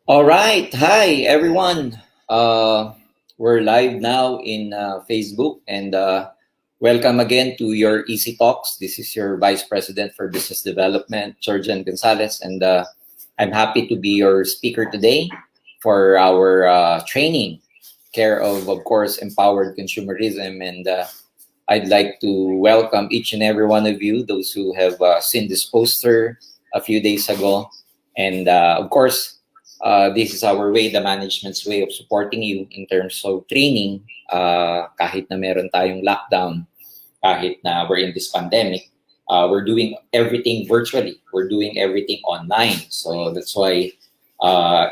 All right. Hi, everyone. We're live now in Facebook, and welcome again to your Easy Talks. This is your Vice President for Business Development, Jurgen Gonzales, and I'm happy to be your speaker today for our training, care of course, empowered consumerism. And I'd like to welcome each and every one of you, those who have seen this poster a few days ago. And of course, this is our way, the management's way of supporting you in terms of training, kahit na meron tayong lockdown, kahit na we're in this pandemic, we're doing everything virtually. We're doing everything online. So that's why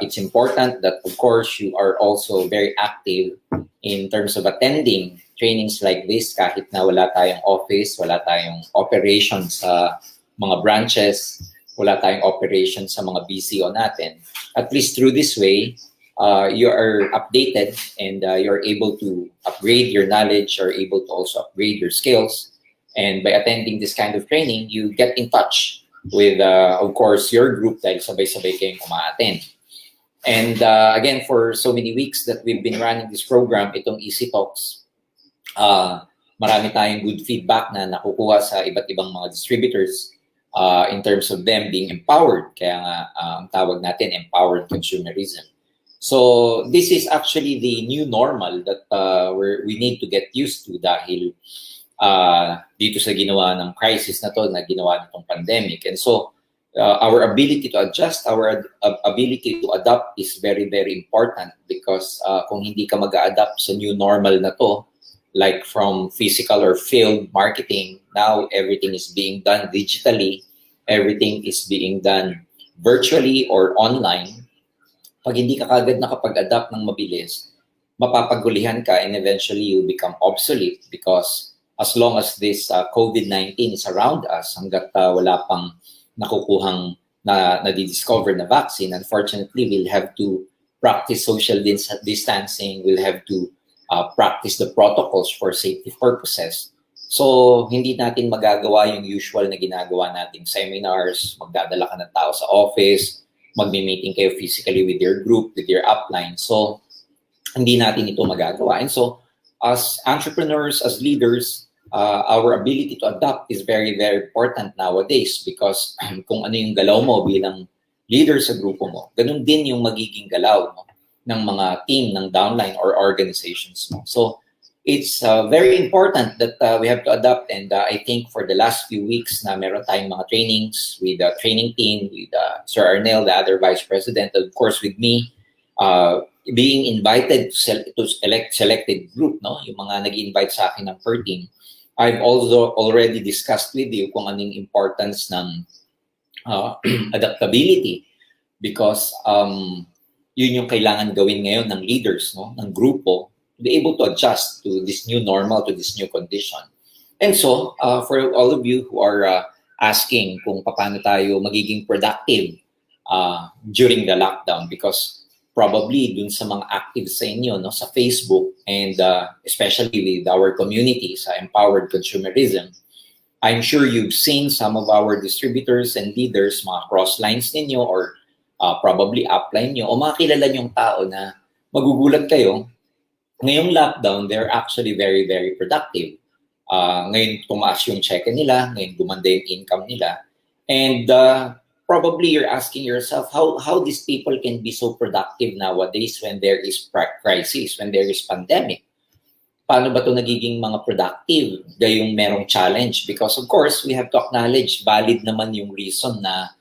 it's important that, of course, you are also very active in terms of attending trainings like this kahit na wala tayong office, wala tayong operations sa mga branches, wala tayong operations sa mga BCO natin. At least through this way, you are updated and you're able to upgrade your knowledge, you're able to also upgrade your skills. And by attending this kind of training, you get in touch with, of course, your group dahil sabay-sabay kayong umaattend. And again, for so many weeks that we've been running this program, itong Easy Talks, marami tayong good feedback na nakukuha sa iba't ibang mga distributors in terms of them being empowered. Kaya nga ang tawag natin, empowered consumerism. So this is actually the new normal that we need to get used to dahil dito sa ginawa ng crisis na to, na ginawa nitong pandemic. And so our ability to adjust, our ability to adapt is very, very important because kung hindi ka mag-a-adapt sa new normal na to, like from physical or field marketing, now everything is being done digitally, everything is being done virtually or online. Pag hindi ka kagad nakapag-adapt ng mabilis, mapapagulihan ka and eventually you become obsolete because as long as this COVID-19 is around us, hanggat wala pang nakukuhang na-discover na vaccine, unfortunately, we'll have to practice social distancing, we'll have to practice the protocols for safety purposes. So, hindi natin magagawa yung usual na ginagawa nating seminars, magdadala ka ng tao sa office, magmi-meeting kayo physically with your group, with your upline. So, hindi natin ito magagawa. And so, as entrepreneurs, as leaders, our ability to adapt is very, very important nowadays because kung ano yung galaw mo bilang leader sa grupo mo, ganun din yung magiging galaw mo ng mga team ng downline or organizations mo. So it's very important that we have to adapt, and I think for the last few weeks na meron tayong mga trainings with the training team, with Sir Arnel, the other vice president, of course with me, being invited to select selected group, no? Yung mga nag-invite sa akin ng per team. I've also already discussed with you kung anong importance ng adaptability because yun yung kailangan gawin ngayon ng leaders, no, ng grupo, to be able to adjust to this new normal, to this new condition. And so, for all of you who are asking kung paano tayo magiging productive during the lockdown, because probably dun sa mga active sa inyo, no, sa Facebook, and especially with our community sa empowered consumerism, I'm sure you've seen some of our distributors and leaders, mga cross lines ninyo or probably upline nyo o mga kilala nyong tao na magugulat kayo, ngayong lockdown, they're actually very, very productive. Ngayon tumaas yung check nila, ngayon gumanda yung income nila. And probably you're asking yourself how these people can be so productive nowadays when there is crisis, when there is pandemic. Paano ba ito nagiging mga productive gayong merong challenge? Because of course, we have to acknowledge valid naman yung reason na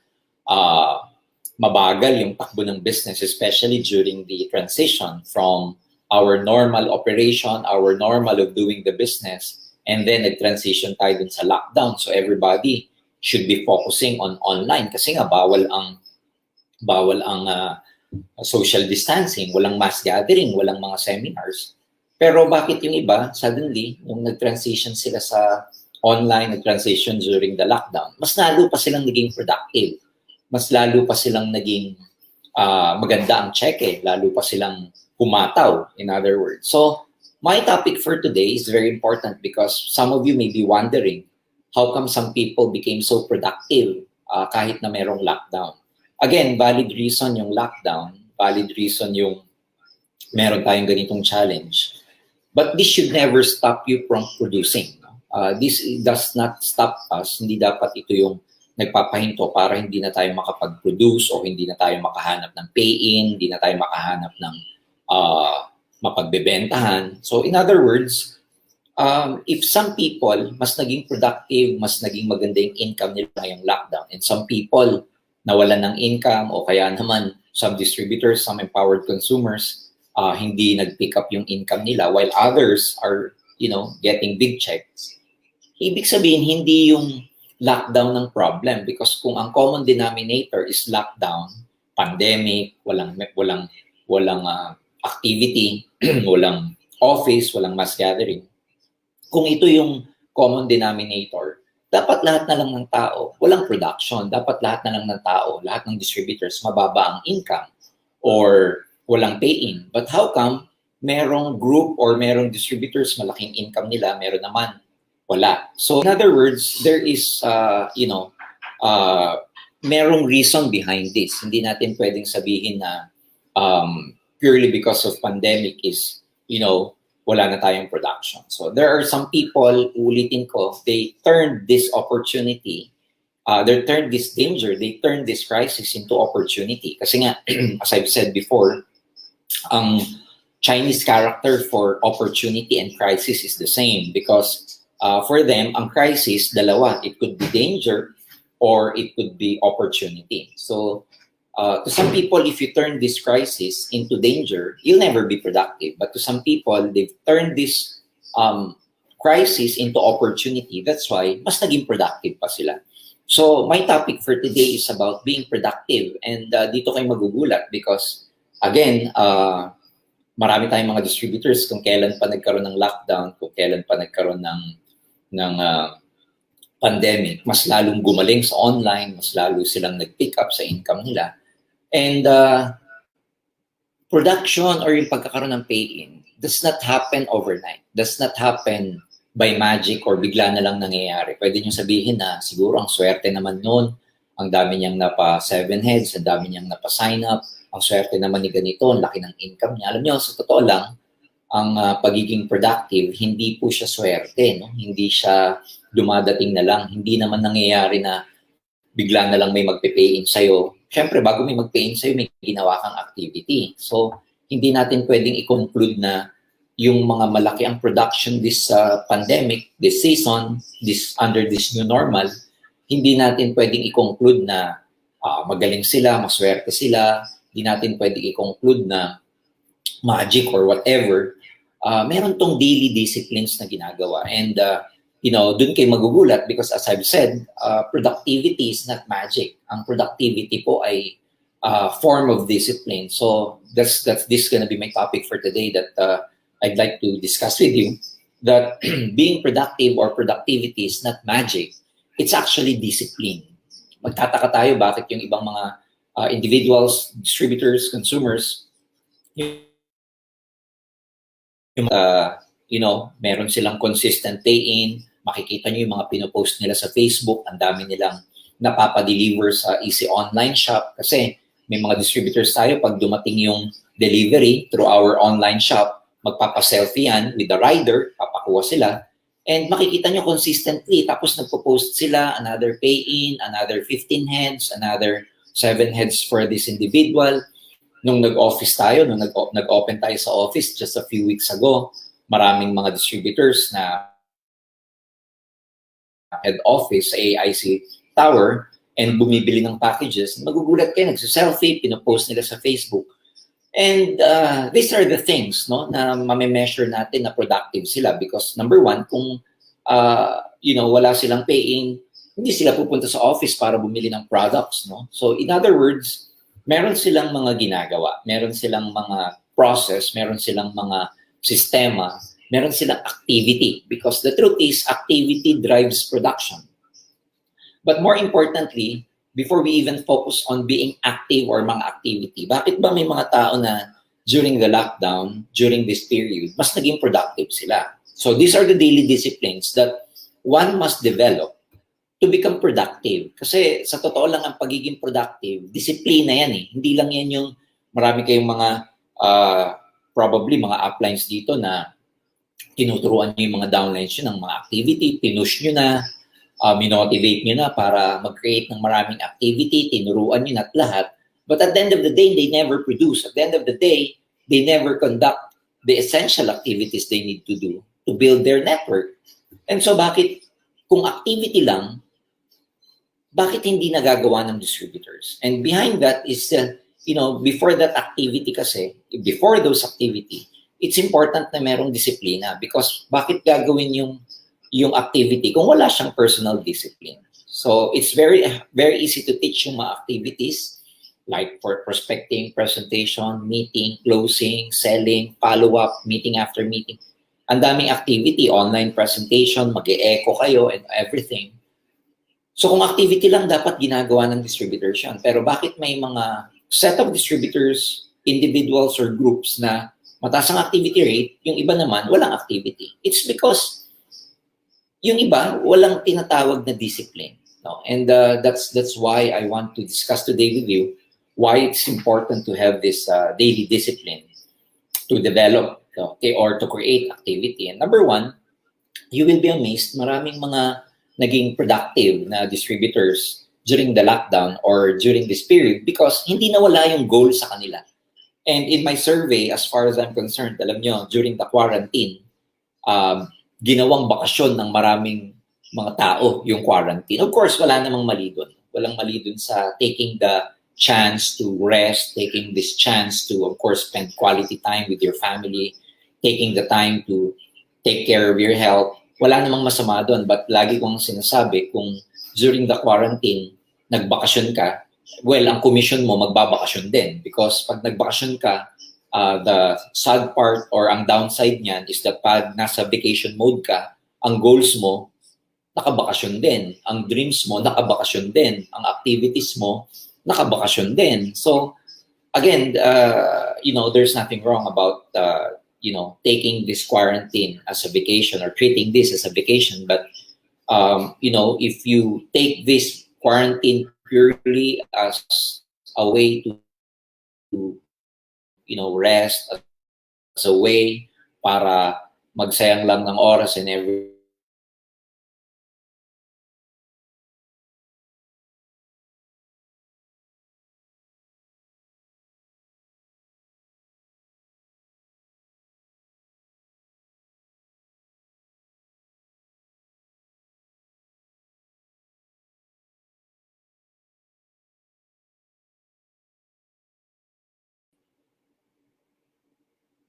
mabagal yung takbo ng business, especially during the transition from our normal operation, our normal of doing the business, and then nag-transition tayo dun sa lockdown. So everybody should be focusing on online kasi nga bawal ang social distancing, walang mass gathering, walang mga seminars. Pero bakit yung iba, suddenly, nung nag-transition sila sa online, nag-transition during the lockdown, mas lalo pa silang naging productive. Mas lalo pa silang naging maganda ang cheque, lalo pa silang humataw, in other words. So, my topic for today is very important because some of you may be wondering, how come some people became so productive kahit na merong lockdown? Again, valid reason yung lockdown, valid reason yung meron tayong ganitong challenge. But this should never stop you from producing. This does not stop us. Hindi dapat ito yung nagpapahinto para hindi na tayo makapag-produce o hindi na tayo makahanap ng pay-in, hindi na tayo makahanap ng mapagbebentahan. So in other words, if some people mas naging productive, mas naging maganda yung income nila ngayong lockdown, and some people nawalan ng income o kaya naman some distributors, some empowered consumers, hindi nag-pick up yung income nila while others are, getting big checks. Ibig sabihin, hindi yung lockdown ng problem because kung ang common denominator is lockdown, pandemic, walang activity, walang office, walang mass gathering. Kung ito yung common denominator, dapat lahat na lang ng tao, walang production, dapat lahat na lang ng tao, lahat ng distributors, mababa ang income or walang pay-in. But how come merong group or merong distributors, malaking income nila, meron naman, wala. So in other words, there is, merong reason behind this. Hindi natin pwedeng sabihin na purely because of pandemic is, wala na tayong production. So there are some people, ulitin ko, they turned this opportunity, they turned this danger, they turned this crisis into opportunity. Kasi nga, as I've said before, ang Chinese character for opportunity and crisis is the same because for them, ang crisis, dalawa. It could be danger or it could be opportunity. So to some people, if you turn this crisis into danger, you'll never be productive. But to some people, they've turned this crisis into opportunity. That's why mas naging productive pa sila. So my topic for today is about being productive. And dito kayo magugulat because, again, marami tayong mga distributors kung kailan pa nagkaroon ng lockdown, kung kailan pa nagkaroon ng pandemic, mas lalong gumaling sa online, mas lalo silang nag-pick up sa income nila. And production or yung pagkakaroon ng pay-in does not happen overnight. Does not happen by magic or bigla na lang nangyayari. Pwede nyo sabihin na siguro ang swerte naman noon, ang dami niyang napa-7 heads, ang dami niyang napa-sign up, ang swerte naman ni ganito, ang laki ng income niya. Alam niyo, sa totoo lang, ang pagiging productive, hindi po siya swerte. No? Hindi siya dumadating na lang. Hindi naman nangyayari na bigla na lang may magpe-pay-in sa'yo. Siyempre, bago may mag-pay-in sa'yo, may ginawa kang activity. So, hindi natin pwedeng i-conclude na yung mga malaki ang production this pandemic, this season, under this new normal, hindi natin pwedeng i-conclude na magaling sila, maswerte sila, hindi natin pwedeng i-conclude na magic or whatever. Meron tong daily disciplines na ginagawa. And, dun kayo magugulat because as I've said, productivity is not magic. Ang productivity po ay form of discipline. So this gonna be my topic for today that I'd like to discuss with you. That being productive or productivity is not magic. It's actually discipline. Magtataka tayo bakit yung ibang mga individuals, distributors, consumers, meron silang consistent pay-in. Makikita nyo yung mga pinopost nila sa Facebook. Ang dami nilang napapadeliver sa easy online shop. Kasi may mga distributors tayo, pag dumating yung delivery through our online shop, magpapaselfie yan with the rider, papakuha sila. And makikita nyo consistently. Tapos nagpo-post sila, another pay-in, another 15 heads, another 7 heads for this individual. Nung nag-office tayo, nung nag-open tayo sa office just a few weeks ago, maraming mga distributors na head office sa AIC Tower and bumibili ng packages. Magugulat kayo, nagsiselfie, pinopost nila sa Facebook. And these are the things na mame-measure natin na productive sila because number one, kung wala silang pay-in, hindi sila pupunta sa office para bumili ng products. So in other words, meron silang mga ginagawa, meron silang mga process, meron silang mga sistema, meron silang activity because the truth is activity drives production. But more importantly, before we even focus on being active or mga activity, bakit ba may mga tao na during the lockdown, during this period, mas naging productive sila? So these are the daily disciplines that one must develop to become productive. Kasi sa totoo lang ang pagiging productive, disiplina yan eh. Hindi lang yan yung Marami kayong mga probably mga uplines dito na tinuturuan nyo yung mga downlines nyo ng mga activity, pinush nyo na, minotivate nyo na para mag-create ng maraming activity, tinuruan nyo na at lahat. But at the end of the day, they never produce. At the end of the day, they never conduct the essential activities they need to do to build their network. And so bakit, kung activity lang, bakit hindi nagagawa ng distributors? And behind that is, before that activity kasi, before those activity, it's important na merong disiplina because bakit gagawin yung activity kung wala siyang personal discipline? So it's very, very easy to teach yung mga activities like for prospecting, presentation, meeting, closing, selling, follow-up, meeting after meeting. Ang daming activity, online presentation, mag-e-echo kayo and everything. So kung activity lang dapat ginagawa ng distributors yan. Pero bakit may mga set of distributors, individuals or groups na mataas ang activity rate, yung iba naman walang activity? It's because yung iba walang tinatawag na discipline. No? And that's why I want to discuss today with you why it's important to have this daily discipline to develop, okay, or to create activity. And number one, you will be amazed, maraming mga naging productive na distributors during the lockdown or during this period because hindi nawala yung goal sa kanila. And in my survey, as far as I'm concerned, alam nyo, during the quarantine, ginawang bakasyon ng maraming mga tao yung quarantine. Of course, wala namang mali dun. Walang mali dun sa taking the chance to rest, taking this chance to, of course, spend quality time with your family, taking the time to take care of your health. Wala namang masama doon, but lagi kong sinasabi, kung during the quarantine, nagbakasyon ka, well, ang commission mo magbabakasyon din because pag nagbakasyon ka, the sad part or ang downside niyan is that pag nasa vacation mode ka, ang goals mo, nakabakasyon din. Ang dreams mo, nakabakasyon din. Ang activities mo, nakabakasyon din. So, again, there's nothing wrong about, taking this quarantine as a vacation or treating this as a vacation. But, if you take this quarantine purely as a way to rest, as a way para magsayang lang ng oras and every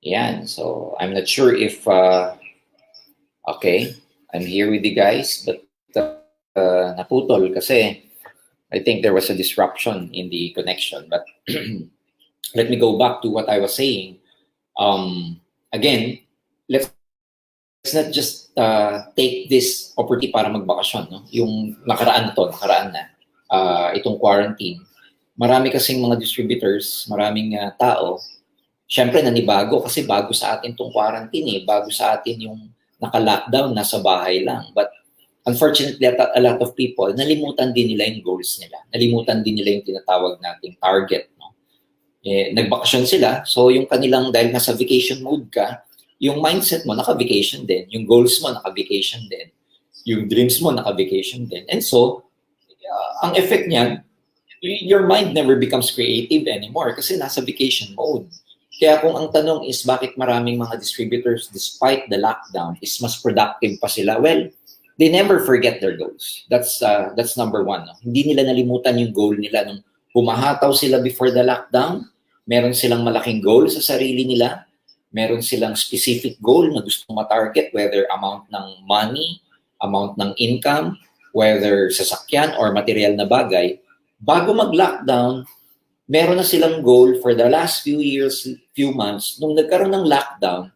Yan. So, I'm not sure if, okay, I'm here with you guys, but naputol kasi I think there was a disruption in the connection. But let me go back to what I was saying. Again, let's not just take this opportunity para magbakasyon. No? Yung nakaraan na, itong quarantine. Marami kasing mga distributors, maraming tao, syempre nanibago kasi bago sa atin itong quarantine bago sa atin yung naka-lockdown, nasa bahay lang. But unfortunately, a lot of people, nalimutan din nila yung goals nila. Nalimutan din nila yung tinatawag nating target. No? Nagbakasyon sila, so yung kanilang, dahil nasa vacation mode ka, yung mindset mo naka-vacation din, yung goals mo naka-vacation din, yung dreams mo naka-vacation din. And so, ang effect niyan, your mind never becomes creative anymore kasi nasa vacation mode. Kaya kung ang tanong is bakit maraming mga distributors despite the lockdown is mas productive pa sila, well, they never forget their goals. That's number one. No? Hindi nila nalimutan yung goal nila nung humahataw sila before the lockdown. Meron silang malaking goal sa sarili nila. Meron silang specific goal na gustong matarget, whether amount ng money, amount ng income, whether sasakyan or material na bagay. Bago mag-lockdown, meron na silang goal for the last few years, few months. Nung nagkaroon ng lockdown,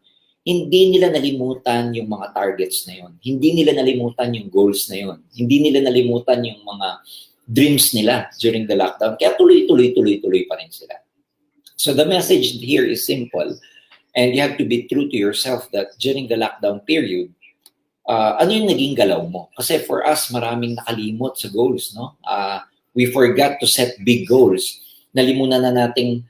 hindi nila nalimutan yung mga targets na yun. Hindi nila nalimutan yung goals na yun. Hindi nila nalimutan yung mga dreams nila during the lockdown. Kaya tuloy-tuloy pa rin sila. So the message here is simple. And you have to be true to yourself that during the lockdown period, ano yung naging galaw mo? Kasi for us, maraming nakalimot sa goals. No? We forgot to set big goals. Nalimutan na nating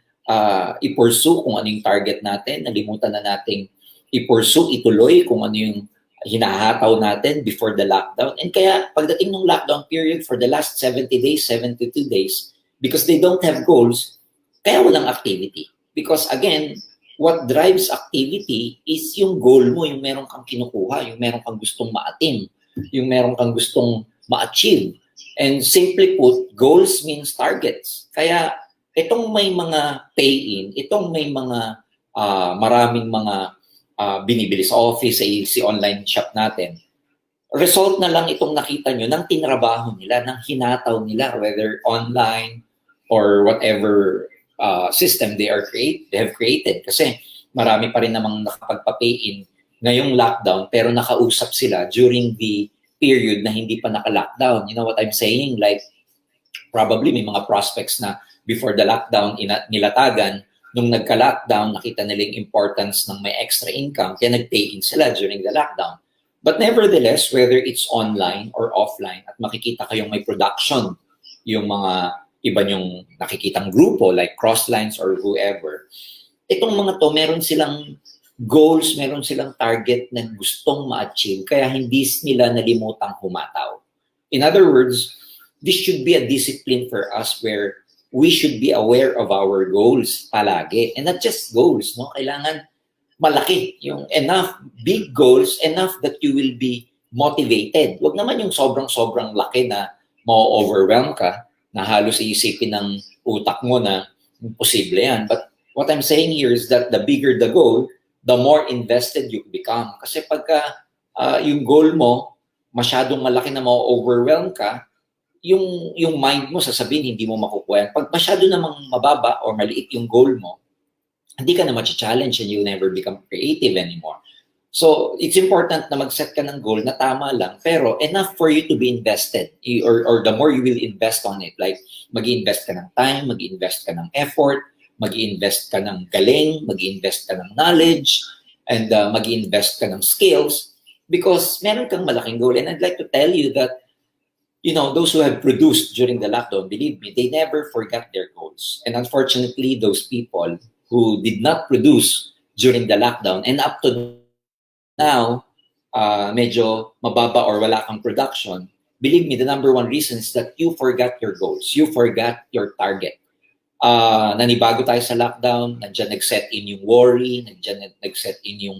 i-pursue kung ano yung target natin, nalimutan na nating i-pursue, ituloy kung ano yung hinahataw natin before the lockdown. And kaya pagdating ng lockdown period for the last 70 days, 72 days, because they don't have goals, kaya walang activity. Because again, what drives activity is yung goal mo, yung meron kang kinukuha, yung meron kang gustong ma-attain, yung meron kang gustong ma-achieve. And simply put, goals means targets. Kaya itong may mga pay-in, itong may mga maraming mga binibili sa office, sa online shop natin, result na lang itong nakita nyo ng tinrabaho nila, ng hinataw nila, whether online or whatever system they have created. Kasi marami pa rin namang nakapagpa-pay-in ngayong lockdown, pero nakausap sila during the period na hindi pa naka-lockdown. You know what I'm saying? Like, probably may mga prospects na before the lockdown, nilatagan, nung nagka-lockdown, nakita nila yung importance ng may extra income, kaya nag-pay-in sila during the lockdown. But nevertheless, whether it's online or offline, at makikita kayong may production, yung mga iba nyong nakikitang grupo, like Crosslines or whoever, itong mga to, meron silang goals, meron silang target na gustong ma-achieve, kaya hindi nila nalimutang humataw. In other words, this should be a discipline for us where we should be aware of our goals palagi. And not just goals, no? Kailangan malaki, yung enough, big goals, enough that you will be motivated. Huwag naman yung sobrang-sobrang laki na ma-overwhelm ka, na halos iisipin ng utak mo na imposible yan. But what I'm saying here is that the bigger the goal, the more invested you become. Kasi pagka yung goal mo, masyadong malaki na ma-overwhelm ka, yung mind mo sasabihin hindi mo makukuha. Pag masyado namang mababa or maliit yung goal mo, hindi ka na ma-challenge and you never become creative anymore. So, it's important na mag-set ka ng goal na tama lang, pero enough for you to be invested. Or the more you will invest on it, like mag-invest ka ng time, mag-invest ka ng effort, mag-invest ka ng galing, mag-invest ka ng knowledge, and mag-invest ka ng skills, because meron kang malaking goal. And I'd like to tell you that, you know, those who have produced during the lockdown, believe me, they never forgot their goals. And unfortunately, those people who did not produce during the lockdown and up to now, medyo mababa or wala kang production, believe me, the number one reason is that you forgot your goals. You forgot your target. Nanibago tayo sa lockdown, nandiyan nag-set in yung worry, nandiyan nag-set in yung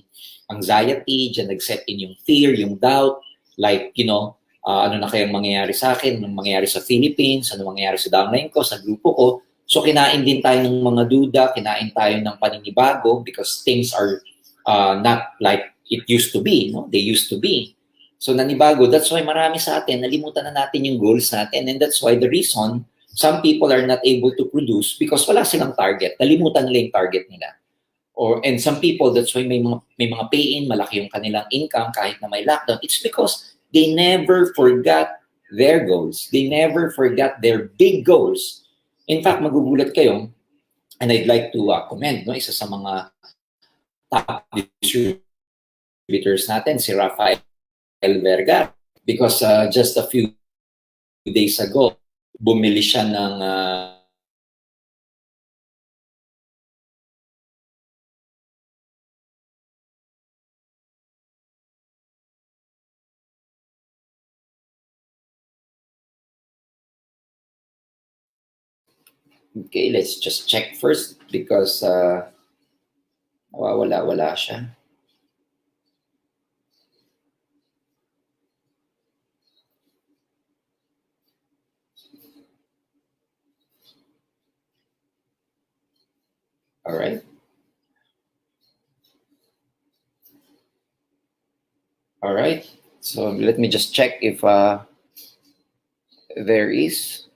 anxiety, nandiyan nag-set in yung fear, yung doubt, like, you know, ano na kayang mangyayari sa akin, anong mangyayari sa Philippines, ano mangyayari sa downline ko, sa grupo ko. So kinain din tayo ng mga duda, kinain tayo ng paninibago because things are not like it used to be, no? They used to be. So nanibago, that's why marami sa atin, nalimutan na natin yung goals natin, and that's why the reason some people are not able to produce because wala silang target, nalimutan nila yung target nila. And some people, that's why may mga pay-in, malaki yung kanilang income kahit na may lockdown. It's because they never forgot their goals. They never forgot their big goals. In fact, magugulat kayo, and I'd like to commend, no, isa sa mga top distributors natin, si Rafael Vergara, because just a few days ago, bumili siya ng okay, let's just check first because wala siya. All right. All right. So let me just check if there is.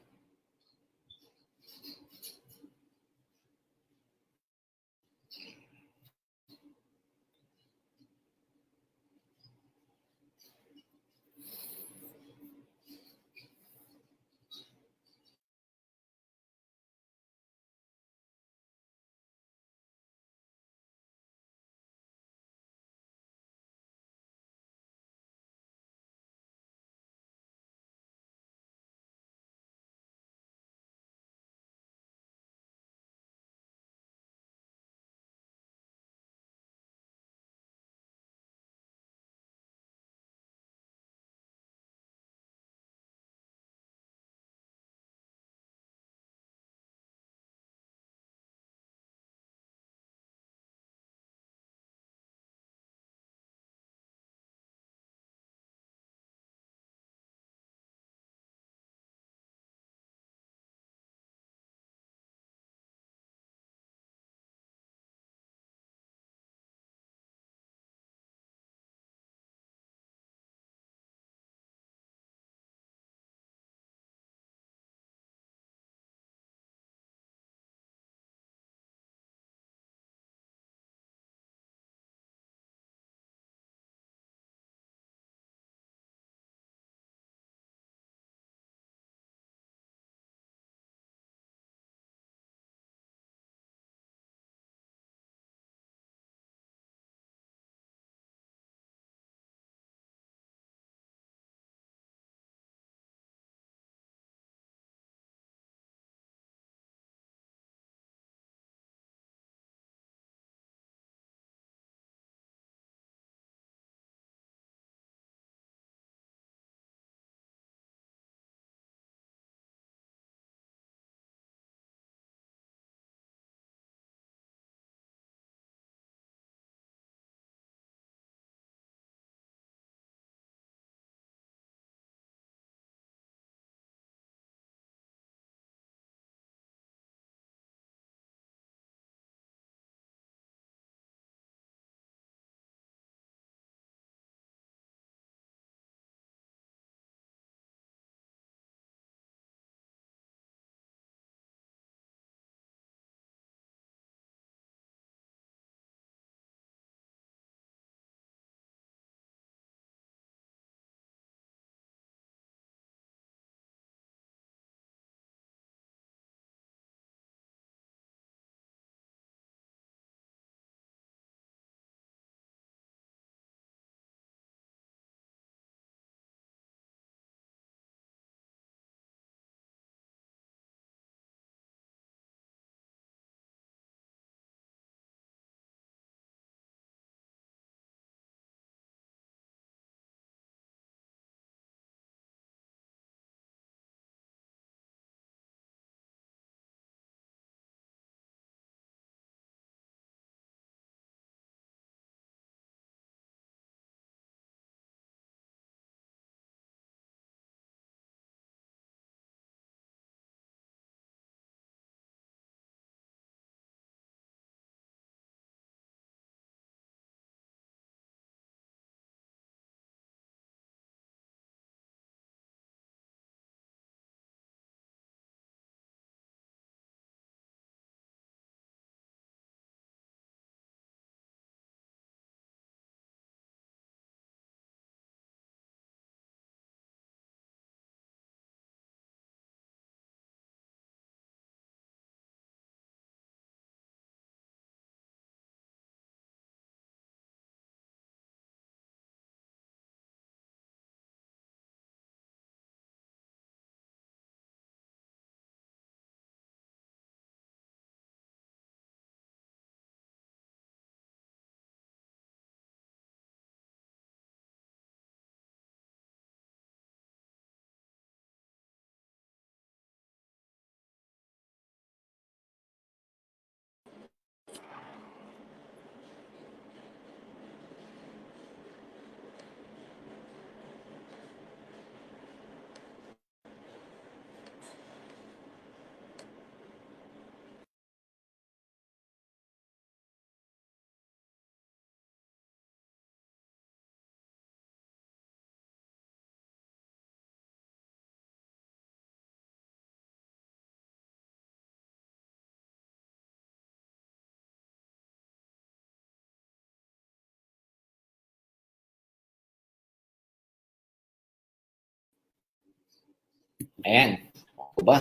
Ayan. Ako ba?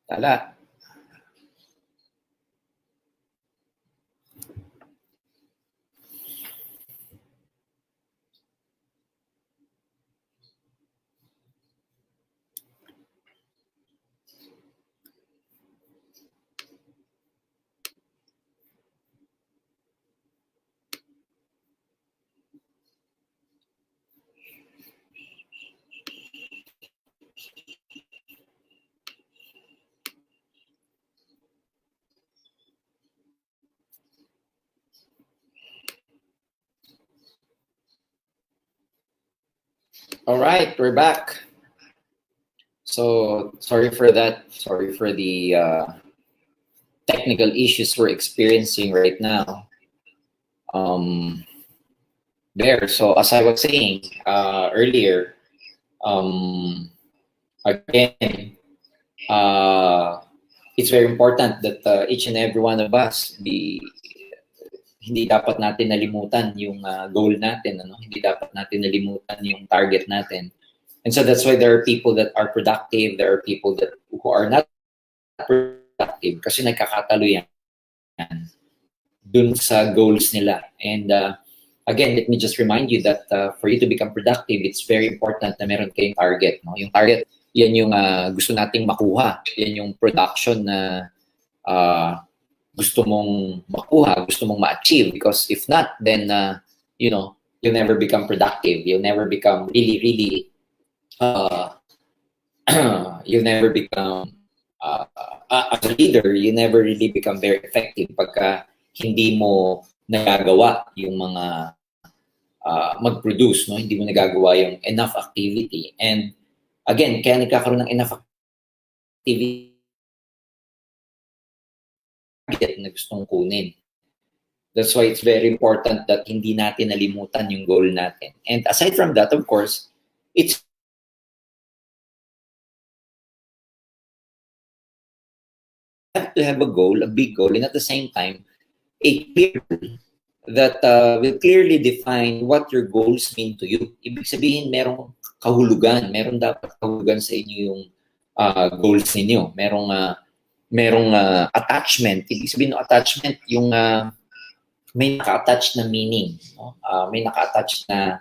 Tala. All right, we're back. So sorry for that. Sorry for the technical issues we're experiencing right now. There. So as I was saying earlier, again, it's very important that each and every one of us hindi dapat natin nalimutan yung goal natin, ano? Hindi dapat natin nalimutan yung target natin. And so that's why there are people that are productive, there are people that who are not productive kasi nagkakatalo yan dun sa goals nila. And again, let me just remind you that for you to become productive, it's very important na meron kayong target. No? Yung target, yan yung gusto nating makuha. Yan yung production na gusto mong makuha, gusto mong ma-achieve. Because if not, then, you know, you'll never become productive. You'll never become really, you'll never become, as a leader, you never really become very effective pagka hindi mo nagagawa yung mga mag-produce, no? Hindi mo nagagawa yung enough activity. And again, kaya nagkakaroon ng enough activity na gustong kunin. That's why it's very important that hindi natin nalimutan yung goal natin. And aside from that, of course, it's have to have a goal, a big goal, and at the same time, a clear goal that will clearly define what your goals mean to you. Ibig sabihin, merong kahulugan, meron dapat kahulugan sa inyo yung goals ninyo. Merong attachment. Ibig sabihin ng attachment, yung may naka-attach na meaning. No? May naka-attach na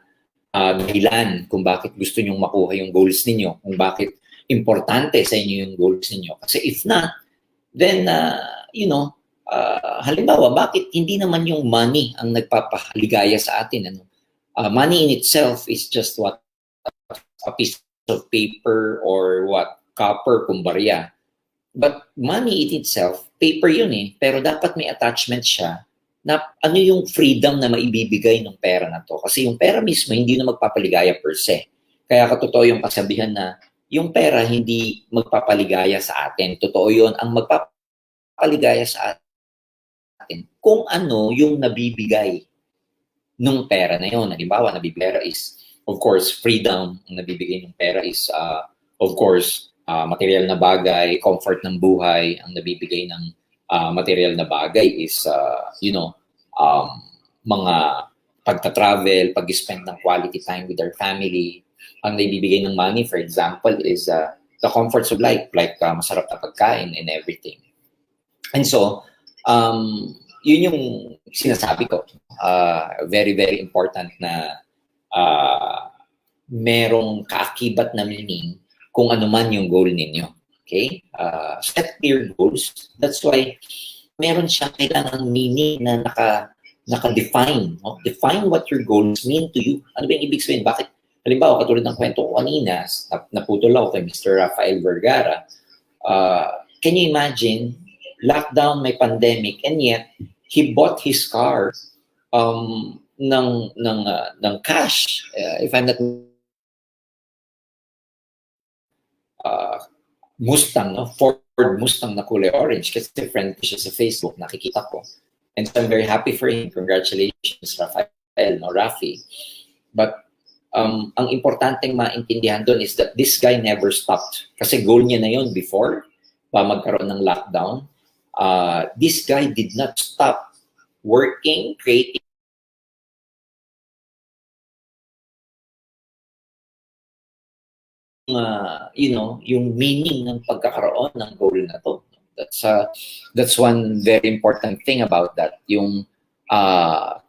dahilan kung bakit gusto nyong makuha yung goals ninyo, kung bakit importante sa inyo yung goals ninyo. Kasi if not, then, you know, halimbawa, bakit hindi naman yung money ang nagpapahaligaya sa atin? Ano? Money in itself is just what? A piece of paper or what? Copper, kumbarya. But money in itself, paper yun eh, pero dapat may attachment siya na ano yung freedom na maibibigay ng pera na to. Kasi yung pera mismo hindi na magpapaligaya per se. Kaya katotoo yung kasabihan na yung pera hindi magpapaligaya sa atin. Totoo yun, ang magpapaligaya sa atin kung ano yung nabibigay nung pera na yun. Halimbawa, nabibigay is, of course, freedom. Ang nabibigay ng pera is, of course, material na bagay, comfort ng buhay. Ang nabibigay ng material na bagay is, you know, mga pagta-travel, pag-spend ng quality time with our family. Ang nabibigay ng money, for example, is the comforts of life, like masarap na pagkain and everything. And so, yun yung sinasabi ko. Very, very important na merong kaakibat na meaning kung ano man yung goal ninyo. Okay? Set clear goals. That's why meron siya kailangang meaning na naka-define. No? Define what your goals mean to you. Ano ba yung ibig sabihin? Bakit? Halimbawa, katulad ng kwento ko kanina, naputol ako kay Mr. Rafael Vergara. Can you imagine, lockdown, may pandemic, and yet, he bought his car ng cash. If I'm not Mustang, no? Ford Mustang na kulay orange kasi friend ko siya sa Facebook, nakikita ko. And so I'm very happy for him. Congratulations, Rafael, no, Rafi. But ang importanteng maintindihan doon is that this guy never stopped. Kasi goal niya na yun before pa magkaroon ng lockdown. This guy did not stop working, creating yung meaning ng pagkakaroon ng goal na to. That's one very important thing about that, yung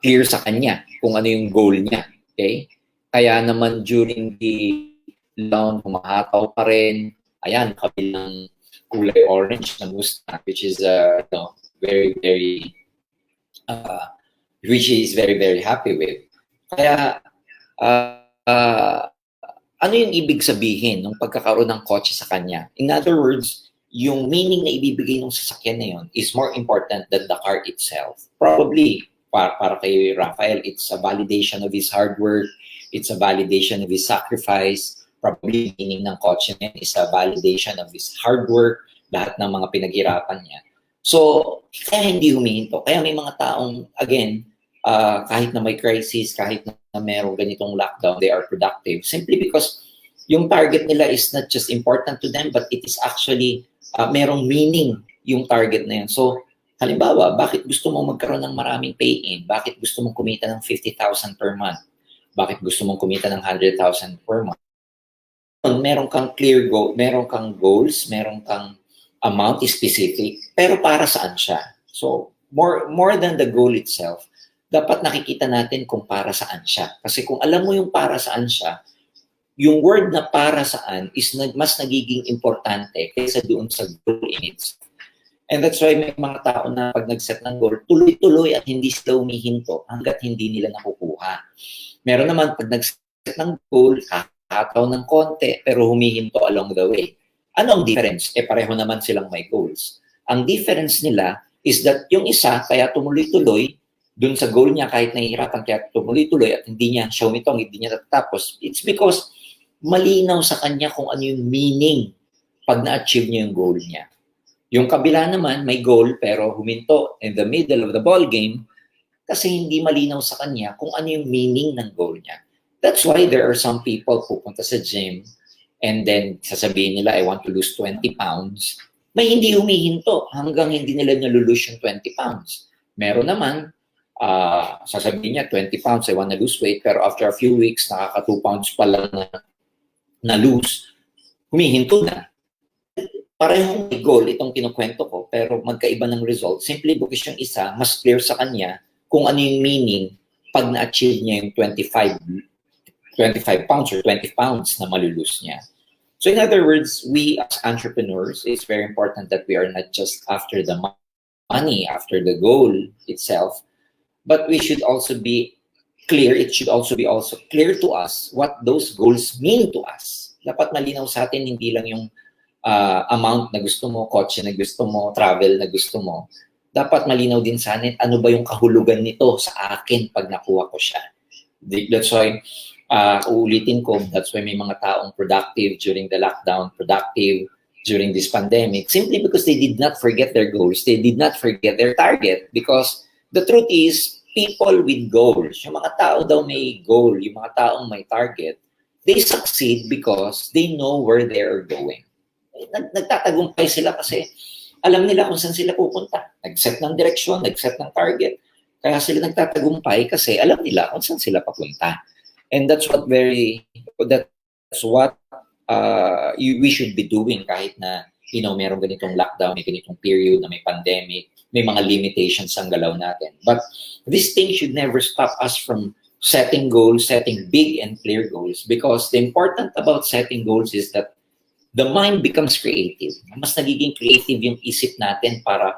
clear sa kanya kung ano yung goal niya. Okay? Kaya naman during the lockdown, humahataw pa rin. Ayan, kabilang kulay orange na musta, which is very, very which he is very, very happy with. Kaya ano yung ibig sabihin ng pagkakaroon ng kotse sa kanya? In other words, yung meaning na ibibigay ng sasakyan na yun is more important than the car itself. Probably, para kay Rafael, it's a validation of his hard work, it's a validation of his sacrifice. Probably, meaning ng kotse na yun is a validation of his hard work, lahat ng mga pinaghirapan niya. So, kaya hindi humihinto. Kaya may mga taong, again, kahit na may crisis, kahit na merong ganitong lockdown, they are productive. Simply because yung target nila is not just important to them, but it is actually merong meaning yung target na yun. So, halimbawa, bakit gusto mo magkaroon ng maraming pay-in? Bakit gusto mong kumita ng 50,000 per month? Bakit gusto mong kumita ng 100,000 per month? Meron kang clear goal, meron kang goals, meron kang amount specific, pero para saan siya? So, more than the goal itself, dapat nakikita natin kung para saan siya. Kasi kung alam mo yung para saan siya, yung word na para saan is mas nagiging importante kaysa doon sa goal in itself. And that's why may mga tao na pag nag-set ng goal, tuloy-tuloy at hindi sila humihinto hanggat hindi nila nakukuha. Meron naman pag nag-set ng goal, hataw ng konti, pero humihinto along the way. Ano ang difference? Pareho naman silang may goals. Ang difference nila is that yung isa, kaya tumuloy-tuloy, dun sa goal niya, kahit nahihirapan, kaya tumuloy-tuloy at hindi niya siya umitong, hindi niya natatapos, it's because malinaw sa kanya kung ano yung meaning pag na-achieve niya yung goal niya. Yung kabila naman, may goal pero huminto in the middle of the ball game kasi hindi malinaw sa kanya kung ano yung meaning ng goal niya. That's why there are some people pupunta sa gym and then sasabihin nila, I want to lose 20 pounds. May hindi humihinto hanggang hindi nila nalulose yung 20 pounds. Meron naman, sasabihin niya, 20 pounds, I want to lose weight, pero after a few weeks, nakaka 2 pounds pa lang na lose, humihinto na. Parehong may goal itong kinukwento ko, pero magkaiba ng result. Simply because yung isa, mas clear sa kanya kung ano yung meaning pag na-achieve niya yung 25 pounds or 20 pounds na malulose niya. So in other words, we as entrepreneurs, it's very important that we are not just after the money, after the goal itself, but we should also be clear, it should also be clear to us what those goals mean to us. Dapat malinaw sa atin, hindi lang yung amount na gusto mo, kotse na gusto mo, travel na gusto mo. Dapat malinaw din sa atin, ano ba yung kahulugan nito sa akin pag nakuha ko siya. That's why, uulitin ko, that's why may mga taong productive during the lockdown, productive during this pandemic, simply because they did not forget their goals, they did not forget their target, because the truth is, people with goals, yung mga tao daw may goal, yung mga taong may target, they succeed because they know where they are going. Nagtatagumpay sila kasi alam nila kung saan sila pupunta. Nag-set ng direksyon, nag-set ng target. Kaya sila nagtatagumpay kasi alam nila kung saan sila papunta. And that's what we should be doing kahit na merong ganitong lockdown, may ganitong period na may pandemic, may mga limitations ang galaw natin. But this thing should never stop us from setting goals, setting big and clear goals, because the important about setting goals is that the mind becomes creative. Mas nagiging creative yung isip natin para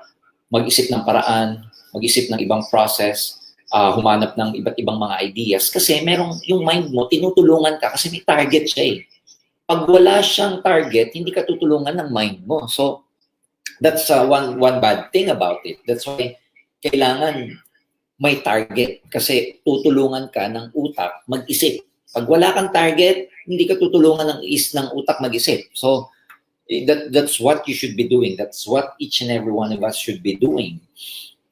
mag-isip ng paraan, mag-isip ng ibang process, humanap ng iba't ibang mga ideas. Kasi merong yung mind mo, tinutulungan ka kasi may target siya eh. Pag wala siyang target, hindi ka tutulungan ng mind mo. So, that's one bad thing about it. That's why kailangan may target kasi tutulungan ka ng utak mag-isip. Pag wala kang target, hindi ka tutulungan ng utak mag-isip. So, that's what you should be doing. That's what each and every one of us should be doing.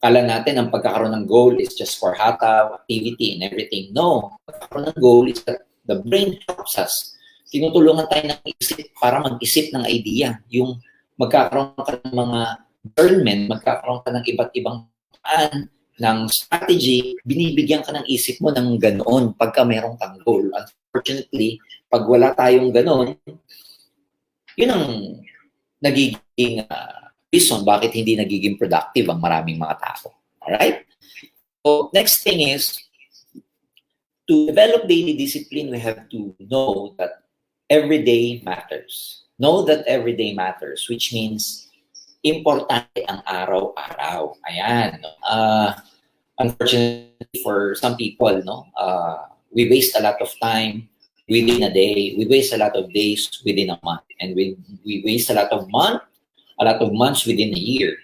Kala natin ang pagkakaroon ng goal is just for hataw, activity, and everything. No. Pagkakaroon ng goal is that the brain helps us. Tinutulungan tayo ng isip para mag-isip ng idea. Yung magkakaroon ka ng mga discernment, magkakaroon ka ng iba't ibang paraan ng strategy, binibigyan ka ng isip mo ng ganoon pagka meron kang goal. Unfortunately, pag wala tayong ganoon, yun ang nagiging reason bakit hindi nagiging productive ang maraming mga tao. Alright? So, next thing is, to develop daily discipline, we have to know that every day matters. Know that every day matters, which means importante ang araw-araw. Ayan. Unfortunately for some people, we waste a lot of time within a day. We waste a lot of days within a month. And we waste a lot of months within a year.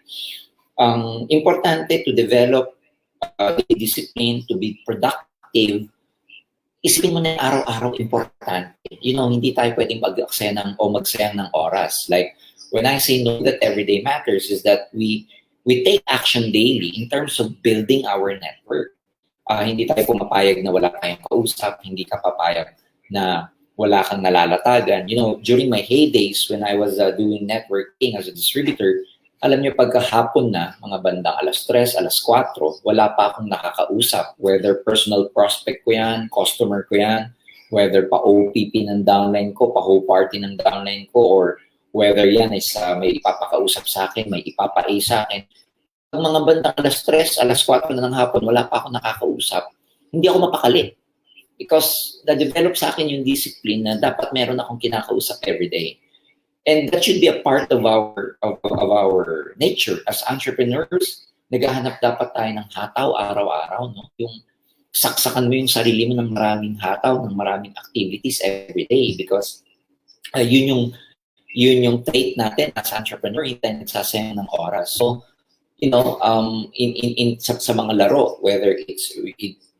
Importante to develop discipline, to be productive. Isipin mo na araw-araw importante. Hindi tayo pwedeng magsayang ng oras. Like, when I say know that everyday matters is that we take action daily in terms of building our network. Hindi tayo pumapayag na wala tayong kausap, hindi ka papayag na wala kang nalalatagan. During my heydays when I was doing networking as a distributor, alam niyo, pagkahapon na, mga bandang 3:00, 4:00, wala pa akong nakakausap. Whether personal prospect ko yan, customer ko yan, whether pa OPP ng downline ko, pa whole party ng downline ko, or whether yan is may ipapakausap sa akin, may ipapa-A sa akin. Pag mga bandang 3:00, 4:00 na ng hapon, wala pa akong nakakausap, hindi ako mapakali. Because na-develop sa akin yung discipline na dapat meron akong kinakausap everyday. And that should be a part of our nature as entrepreneurs. Naghahanap dapat tayo ng hataw araw-araw, no? Yung saksakan mo yung sarili mo ng maraming hataw, ng maraming activities every day, because yun yung trait natin as entrepreneur, hindi tayo nagsasayang ng oras. So, sa mga laro, whether it's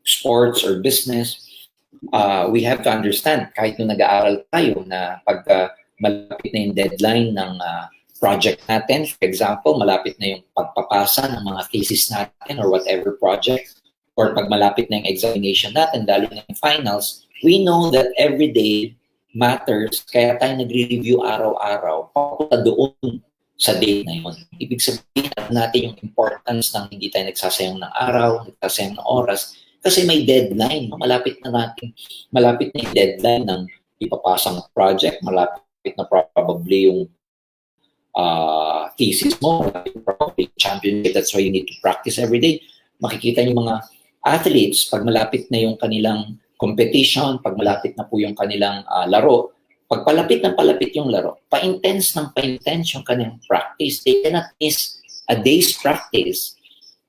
sports or business, we have to understand, kahit nung nag-aaral tayo, na pag malapit na yung deadline ng project natin. For example, malapit na yung pagpapasa ng mga thesis natin or whatever project, or pag malapit na yung examination natin, lalo na yung finals, we know that every day matters, kaya tayo nagre-review araw-araw papunta doon sa day na yun. Ibig sabihin natin yung importance ng hindi tayo nagsasayang ng araw, nagsasayang ng oras, kasi may deadline. Malapit na yung deadline ng ipapasang project, malapit na probably yung thesis mo, probably championship. That's why you need to practice every day. Makikita niyo mga athletes, pag malapit na yung kanilang competition, pag malapit na po yung kanilang laro, pag palapit yung laro, pa-intense yung kanilang practice. They cannot miss a day's practice.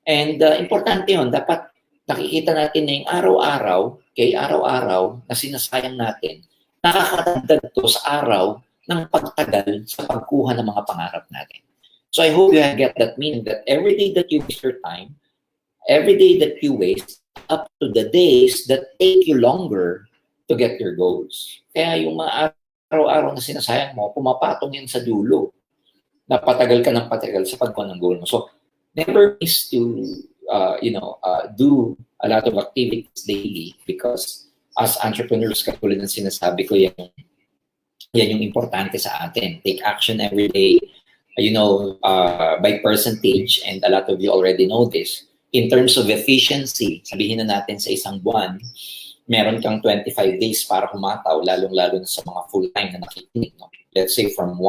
And importante yun, dapat nakikita natin na yung araw-araw na sinasayang natin, nakakadagdag to sa araw ng pagtagal sa pagkuha ng mga pangarap natin. So I hope you get that meaning that every day that you waste your time, every day that you waste, up to the days that take you longer to get your goals. Kaya yung mga araw-araw na sinasayang mo, pumapatong yan sa dulo. Napatagal ka ng patagal sa pagkuha ng goal mo. So never miss to do a lot of activities daily, because as entrepreneurs, katulad ng sinasabi ko, yan yung importante sa atin. Take action every day, by percentage, and a lot of you already know this. In terms of efficiency, sabihin na natin sa isang buwan, meron kang 25 days para humataw, lalong-lalo sa mga full-time na nakikinig. No? Let's say from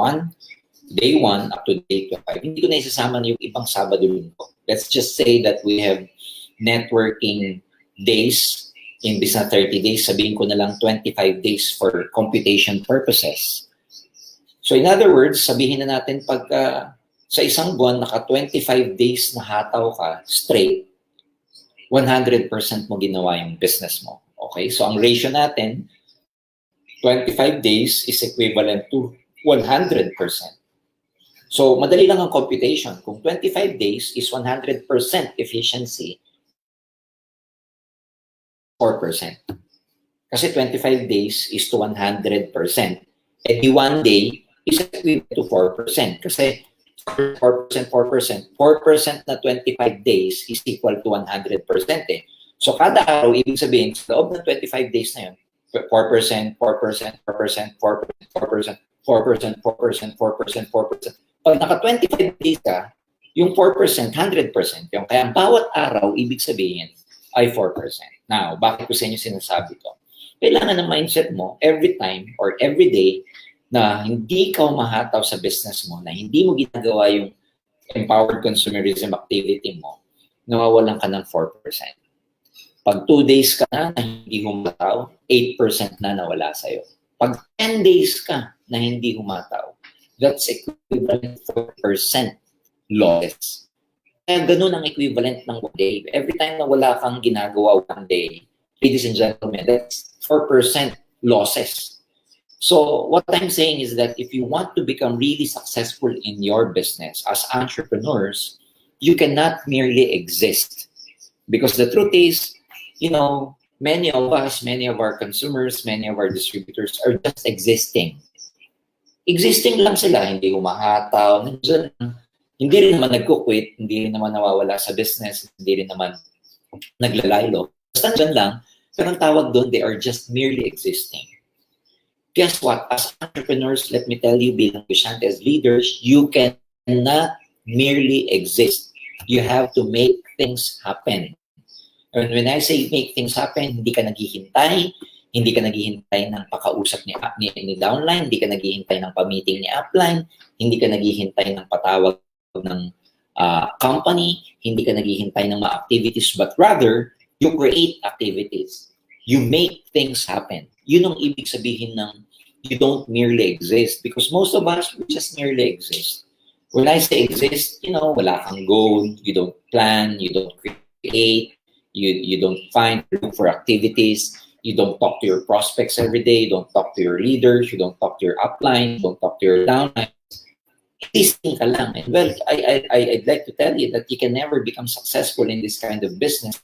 day 1 up to day 25. Hindi ko na isasama na yung ibang Sabado-Linggo. Let's just say that we have networking days. Imbis na 30 days, sabihin ko na lang 25 days for computation purposes. So in other words, sabihin na natin pag sa isang buwan, naka 25 days na hataw ka straight, 100% mo ginawa yung business mo. Okay? So ang ratio natin, 25 days is equivalent to 100%. So madali lang ang computation. Kung 25 days is 100% efficiency, 4%. Kasi 25 days is to 100%. And the 1 day is equivalent to 4%. Kasi 4% na 25 days is equal to 100%. Eh. So kada araw, ibig sabihin, sa loob ng 25 days na yun, 4%. Pag naka 25 days ka, Yung 4%, 100% yung. Kaya bawat araw, ibig sabihin, ay 4%. Now, bakit ko sa inyo sinasabi to? Kailangan ng mindset mo every time or every day na hindi ka umahataw sa business mo, na hindi mo ginagawa yung empowered consumerism activity mo, nawawalan ka ng 4%. Pag 2 days ka na hindi humataw, 8% na nawala sa'yo. Pag 10 days ka na hindi humataw, that's equivalent 4% losses. Kaya ganun ang equivalent ng 1 day. Every time na wala kang ginagawa 1 day, ladies and gentlemen, that's 4% losses. So what I'm saying is that if you want to become really successful in your business as entrepreneurs, you cannot merely exist. Because the truth is, you know, many of us, many of our consumers, many of our distributors are just existing. Existing lang sila, hindi humahataw, nandiyan, hindi rin naman nagko-quit, hindi rin naman nawawala sa business, hindi rin naman naglalaylo. Basta nandiyan lang, pero ang tawag doon, they are just merely existing. Guess what? As entrepreneurs, let me tell you, bilang negosyante, as leaders, you cannot merely exist. You have to make things happen. And when I say make things happen, hindi ka naghihintay, hindi ka naghihintay ng pakausap ni downline, hindi ka naghihintay ng pa-meeting ni upline, hindi ka naghihintay ng patawag ng company, hindi ka naghihintay ng mga activities, but rather, you create activities. You make things happen. Yun ang ibig sabihin ng you don't merely exist, because most of us, we just merely exist. When I say exist, you know, wala kang goal, you don't plan, you don't create, you don't look for activities, you don't talk to your prospects every day, you don't talk to your leaders, you don't talk to your upline, you don't talk to your downline. Existing ka lang. And well, I'd like to tell you that you can never become successful in this kind of business.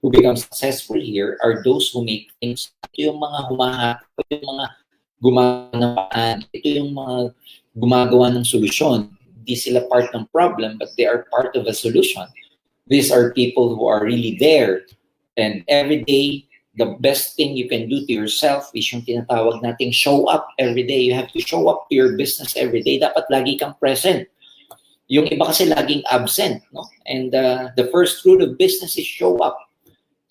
Who become successful here are those who make things. Ito yung mga humahat, ito yung mga gumagawa ng paan, ito yung mga gumagawa ng solusyon. Hindi sila part ng problem, but they are part of a solution. These are people who are really there. And every day, the best thing you can do to yourself is yung tinatawag nating show up every day. You have to show up to your business every day. Dapat lagi kang present. Yung iba kasi laging absent, no? And the first rule of business is show up.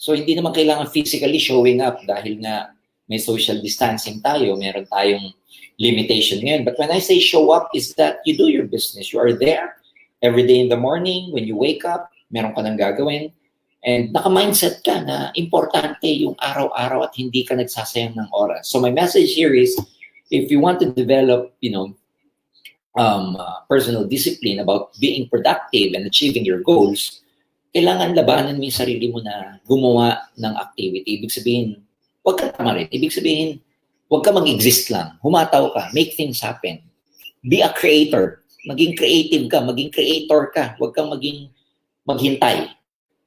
So hindi naman kailangan physically showing up dahil nga may social distancing tayo, meron tayong limitation ngayon. But when I say show up, is that you do your business. You are there every day in the morning. When you wake up, meron ka nang gagawin. And naka-mindset ka na importante yung araw-araw at hindi ka nagsasayang ng oras. So my message here is, if you want to develop, you know, personal discipline about being productive and achieving your goals, kailangan labanan mo yung sarili mo na gumawa ng activity. Ibig sabihin, huwag ka tamarin. Ibig sabihin, huwag ka mag-exist lang. Humataw ka. Make things happen. Be a creator. Maging creative ka. Maging creator ka. Huwag kang maghintay.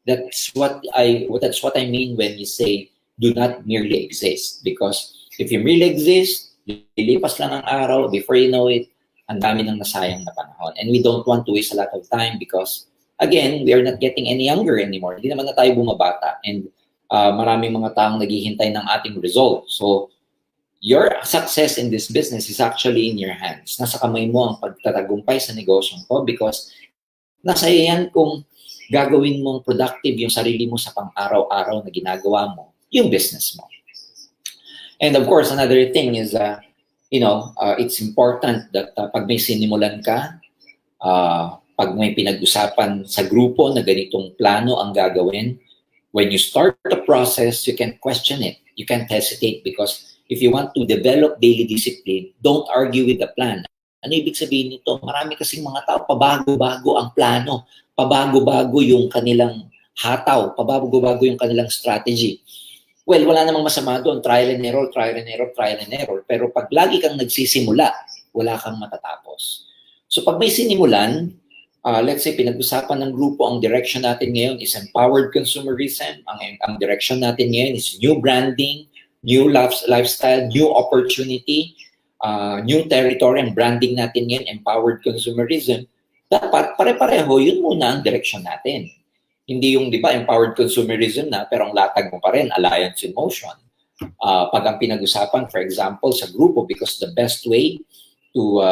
That's what I mean when you say, do not merely exist. Because if you merely exist, lilipas lang ang araw, before you know it, ang dami ng nasayang na panahon. And we don't want to waste a lot of time because, again, we are not getting any younger anymore. Hindi naman na tayo bumabata. And maraming mga taong naghihintay ng ating result. So, your success in this business is actually in your hands. Nasa kamay mo ang pagtatagumpay sa negosyo ko because nasa yan kung gagawin mong productive yung sarili mo sa pang-araw-araw na ginagawa mo, yung business mo. And of course, another thing is, it's important that pag may sinimulan ka, pag may pinag-usapan sa grupo na ganitong plano ang gagawin, when you start the process, you can question it. You can't hesitate because if you want to develop daily discipline, don't argue with the plan. Ano ibig sabihin nito? Marami kasing mga tao, pabago-bago ang plano, pabago-bago yung kanilang hataw, pabago-bago yung kanilang strategy. Well, wala namang masama doon. Trial and error, trial and error, trial and error. Pero pag lagi kang nagsisimula, wala kang matatapos. So pag may sinimulan, let's say pinag-usapan ng grupo, ang direction natin ngayon is empowered consumerism. Ang direction natin ngayon is new branding, new lifestyle, new opportunity, new territory. Ang branding natin ngayon, empowered consumerism. Dapat pare-pareho, yun muna ang direction natin. Hindi yung, di ba, empowered consumerism na, pero ang latag mo pa rin, alliance in motion. Pag ang pinag-usapan, for example, sa grupo, because the best way to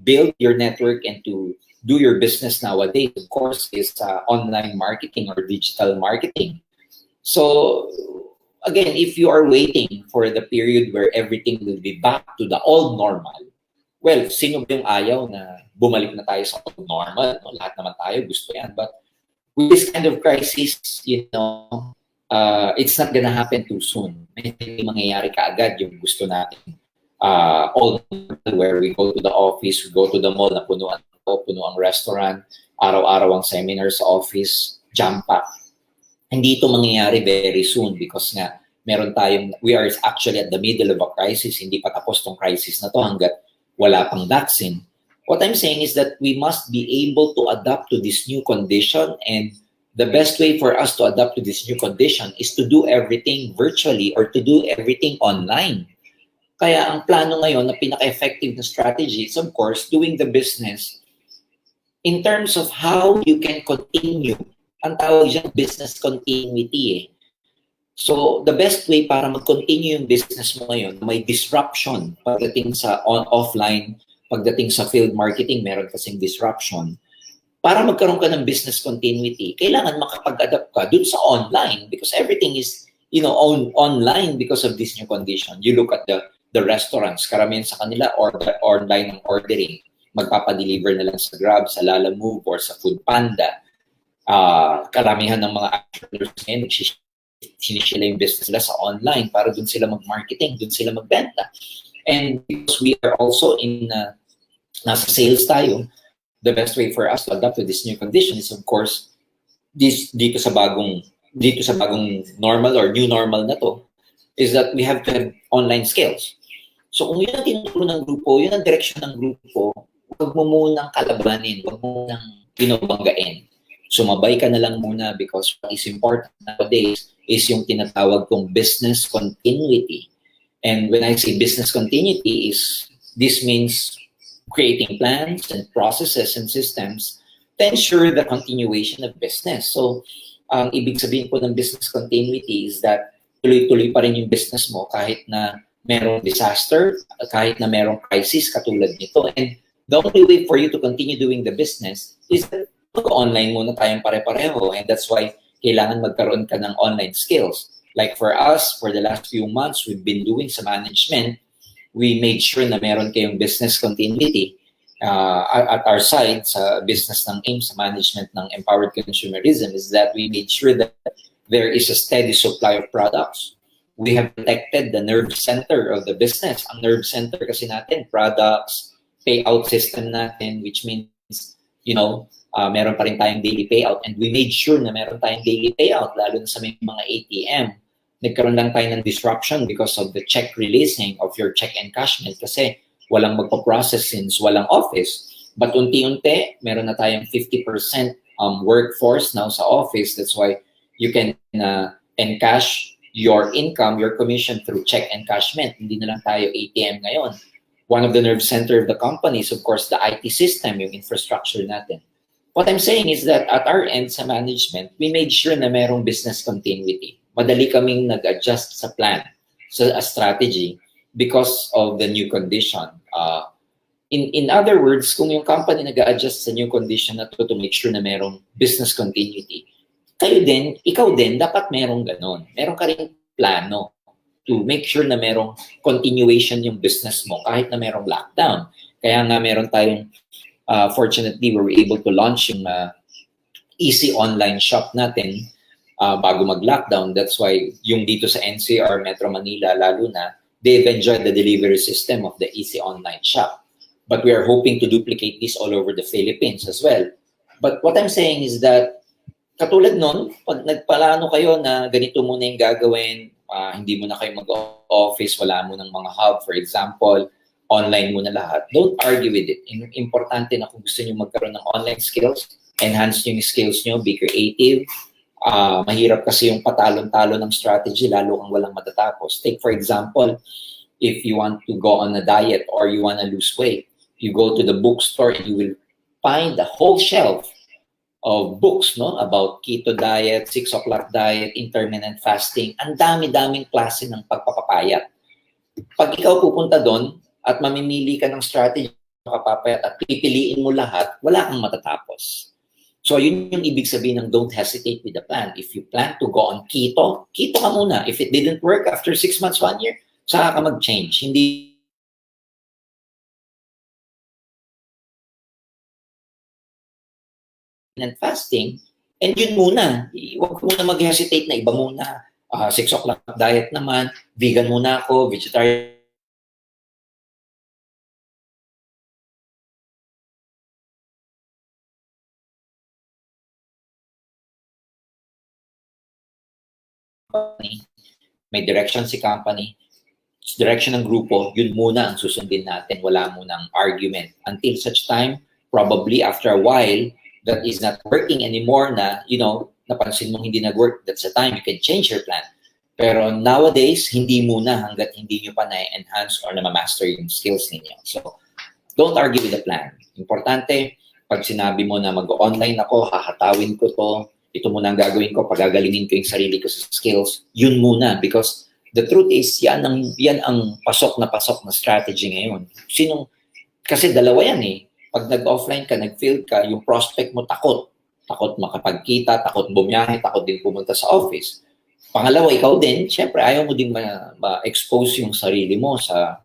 build your network and to do your business nowadays, of course, is online marketing or digital marketing. So again, if you are waiting for the period where everything will be back to the old normal, well, sino ba yung ayaw na bumalik na tayo sa old normal? No? Lahat naman tayo gusto yan. But with this kind of crisis, it's not gonna happen too soon. May mangyayari kaagad yung gusto natin. All where we go to the office, we go to the mall, na puno ang restaurant, araw-araw ang seminar sa office, jam-pack. Hindi ito mangyayari very soon because nga we are actually at the middle of a crisis. Hindi pa tapos tong crisis na to hanggat wala pang vaccine. What I'm saying is that we must be able to adapt to this new condition, and the best way for us to adapt to this new condition is to do everything virtually or to do everything online. Kaya ang plano ngayon na pinaka-effective na strategy is, of course, doing the business in terms of how you can continue. Ang tawag dyan, business continuity eh. So, the best way para mag-continue yung business mo ngayon, may disruption pagdating sa offline, pagdating sa field marketing, meron kasing disruption. Para magkaroon ka ng business continuity, kailangan makapag-adapt ka dun sa online because everything is, online because of this new condition. You look at the restaurants, karamihan sa kanila online ang ordering. Magpapadeliver na lang sa Grab, sa Lalamove, or sa Foodpanda. Karamihan ng mga entrepreneurs ngayon, sinisila yung business nila sa online para dun sila mag-marketing, dun sila magbenta. And because we are also nasa sales tayo, the best way for us to adapt to this new condition is, of course, dito sa bagong normal or new normal na to, is that we have to have online skills. So kung yun ang tinuturo ng grupo, yun ang direksyon ng grupo, huwag mo munang kalabanin, huwag mo munang binabanggain. Sumabay ka na lang muna because what is important nowadays is yung tinatawag kong business continuity. And when I say business continuity, this means creating plans and processes and systems to ensure the continuation of business. So, ang ibig sabihin po ng business continuity is that tuloy-tuloy pa rin yung business mo kahit na merong disaster, kahit na merong crisis katulad nito. And the only way for you to continue doing the business is that online muna tayong pare-pareho, and that's why kailangan magkaroon ka ng online skills. Like for us, for the last few months, we've been doing sa management, we made sure na meron kayong business continuity at our side sa business ng AIM, sa management ng Empowered Consumerism, is that we made sure that there is a steady supply of products. We have protected the nerve center of the business. Ang nerve center kasi natin, products, payout system natin, which means, meron pa rin tayong daily payout, and we made sure na meron tayong daily payout, lalo na sa may mga ATM. Nagkaroon lang tayo ng disruption because of the check releasing of your check encashment kasi walang magpa-process since walang office. But unti-unti, meron na tayong 50% workforce now sa office. That's why you can encash your income, your commission through check encashment. Hindi na lang tayo ATM ngayon. One of the nerve center of the company is, of course, the IT system, yung infrastructure natin. What I'm saying is that at our end sa management, we made sure na merong business continuity. Madali kaming nag-adjust sa plan, sa strategy, because of the new condition. In other words, kung yung company nag-adjust sa new condition na to make sure na merong business continuity, ikaw din, dapat merong ganon. Meron ka rin plano to make sure na merong continuation yung business mo kahit na merong lockdown. Kaya nga meron tayong fortunately, we were able to launch yung easy online shop natin bago mag-lockdown. That's why yung dito sa NCR, Metro Manila, lalo na, they've enjoyed the delivery system of the easy online shop. But we are hoping to duplicate this all over the Philippines as well. But what I'm saying is that, katulad nun, pag nagplano kayo na ganito muna yung gagawin, hindi mo na kayo mag-office, wala mo ng mga hub, for example, online muna lahat. Don't argue with it. Importante na kung gusto nyo magkaroon ng online skills, enhance nyo yung skills nyo, be creative. Mahirap kasi yung patalon-talon ng strategy, lalo kang walang matatapos. Take for example, if you want to go on a diet or you want to lose weight, you go to the bookstore and you will find the whole shelf of books about keto diet, 6 o'clock diet, intermittent fasting. Ang dami-daming klase ng pagpapapayat. Pag ikaw pupunta doon, at mamimili ka ng strategy kapapayat at pipiliin mo lahat, wala kang matatapos. So yun yung ibig sabihin ng don't hesitate with the plan. If you plan to go on keto, keto ka muna. If it didn't work after 6 months, 1 year, saka ka mag-change. Hindi and fasting, and yun muna. Huwag muna mag-hesitate na iba muna. 6 o'clock diet naman, vegan muna ako, vegetarian. May direction si company, direction ng grupo, yun muna ang susundin natin. Wala munang argument. Until such time, probably after a while, that is not working anymore na, napansin mong hindi nag-work, that's the time you can change your plan. Pero nowadays, hindi muna hanggat hindi nyo pa na-enhance or na-master yung skills ninyo. So, don't argue with the plan. Importante, pag sinabi mo na mag-online ako, hahatawin ko to, ito muna ang gagawin ko, pagagalingin ko yung sarili ko sa skills, yun muna. Because the truth is, yan ang pasok na strategy ngayon. Kasi dalawa yan eh. Pag nag-offline ka, nag-field ka, yung prospect mo takot. Takot makapagkita, takot bumiyahe, takot din pumunta sa office. Pangalawa, ikaw din, syempre ayaw mo din ma-expose yung sarili mo sa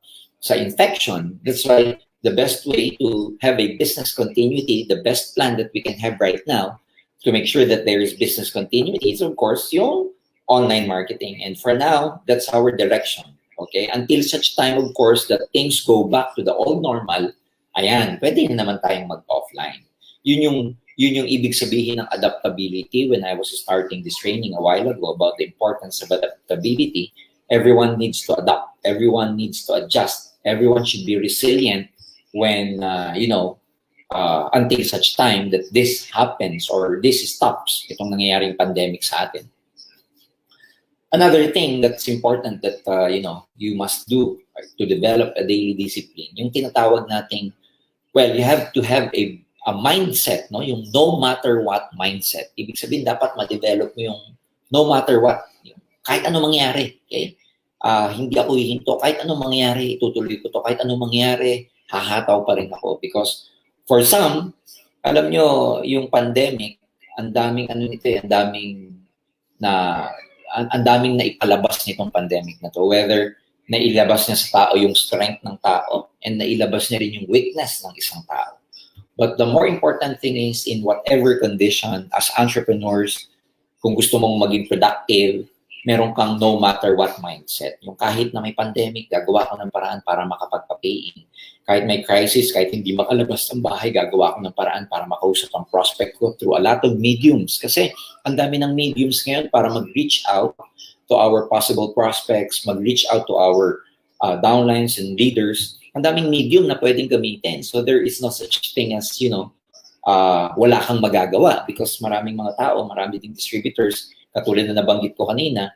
infection. That's why the best way to have a business continuity, the best plan that we can have right now to make sure that there is business continuity is, of course, yung online marketing. And for now, that's our direction. Okay? Until such time, of course, that things go back to the old normal, ayan, pwede na naman tayong mag-offline. Yun yung ibig sabihin ng adaptability. When I was starting this training a while ago about the importance of adaptability, everyone needs to adapt. Everyone needs to adjust. Everyone should be resilient when, until such time that this happens or this stops, itong nangyayaring pandemic sa atin. Another thing that's important that, you must do to develop a daily discipline, yung tinatawag nating, you have to have a mindset, no? Yung no matter what mindset. Ibig sabihin, dapat ma-develop mo yung no matter what. Kahit anong mangyari, okay? Hindi ako hihinto. Kahit anong mangyari, itutuloy ko to. Kahit anong mangyari, hahataw pa rin ako. Because for some, alam nyo, yung pandemic, ang daming na ipalabas nitong pandemic na to. Whether nailabas niya sa tao yung strength ng tao and nailabas niya rin yung weakness ng isang tao. But the more important thing is, in whatever condition, as entrepreneurs, kung gusto mong maging productive, meron kang no matter what mindset. Yung kahit na may pandemic, gagawa ko ng paraan para makapagpa-pay-in. Kahit may crisis, kahit hindi makalabas ng bahay, gagawa ko ng paraan para makausap ang prospect ko through a lot of mediums. Kasi ang dami ng mediums ngayon para mag-reach out to our possible prospects, mag-reach out to our downlines and leaders. Ang daming medium na pwedeng gamitin. So there is no such thing as, wala kang magagawa because maraming mga tao, maraming ding distributors, katulad na nabanggit ko kanina,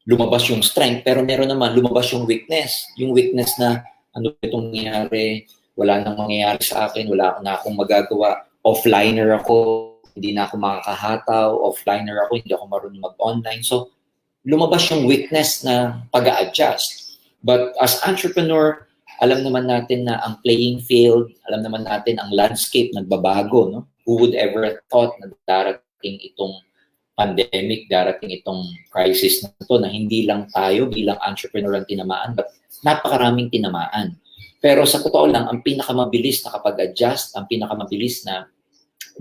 lumabas yung strength, pero meron naman lumabas yung weakness. Yung weakness na, ano itong nangyayari, wala nang mangyayari sa akin, wala na akong magagawa, offliner ako, hindi na ako makakahataw, offliner ako, hindi ako marunong mag-online. So, lumabas yung weakness na pag-a-adjust. But as entrepreneur, alam naman natin na ang playing field, alam naman natin ang landscape nagbabago, no? Who would ever have thought na darating itong pandemic, darating itong crisis na ito na hindi lang tayo bilang entrepreneur ang tinamaan, but napakaraming tinamaan. Pero sa totoo lang, ang pinakamabilis na kapag-adjust, ang pinakamabilis na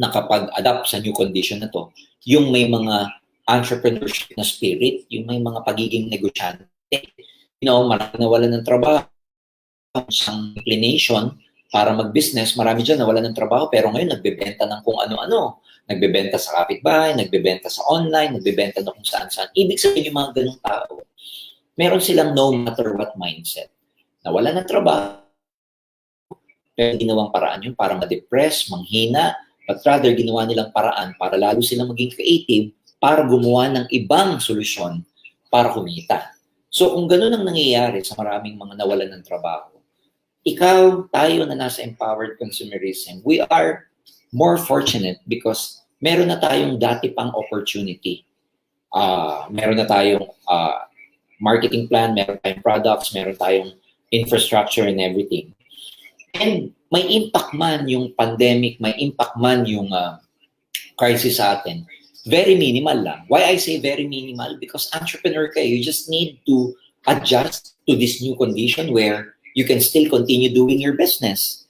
nakapag-adapt sa new condition na to, yung may mga entrepreneurship na spirit, yung may mga pagiging negosyante. Marami nawalan ng trabaho, isang inclination para mag-business, marami dyan nawalan ng trabaho, pero ngayon nagbebenta ng kung ano-ano. Nagbebenta sa kapitbahay, nagbebenta sa online, nagbebenta na kung saan-saan. Ibig sabihin yung mga ganung tao, meron silang no matter what mindset. Nawalan ng trabaho, pero ginawang paraan yun para ma-depress, manghina, but rather ginawa nilang paraan para lalo silang maging creative para gumawa ng ibang solusyon para kumita. So kung ganun ang nangyayari sa maraming mga nawalan ng trabaho, ikaw, tayo na nasa empowered consumerism, we are more fortunate because meron na tayong dati pang opportunity. Meron na tayong marketing plan, meron tayong products, meron tayong infrastructure and everything. And may impact man yung pandemic, may impact man yung crisis sa atin, very minimal lang. Why I say very minimal? Because entrepreneur ka, you just need to adjust to this new condition where you can still continue doing your business.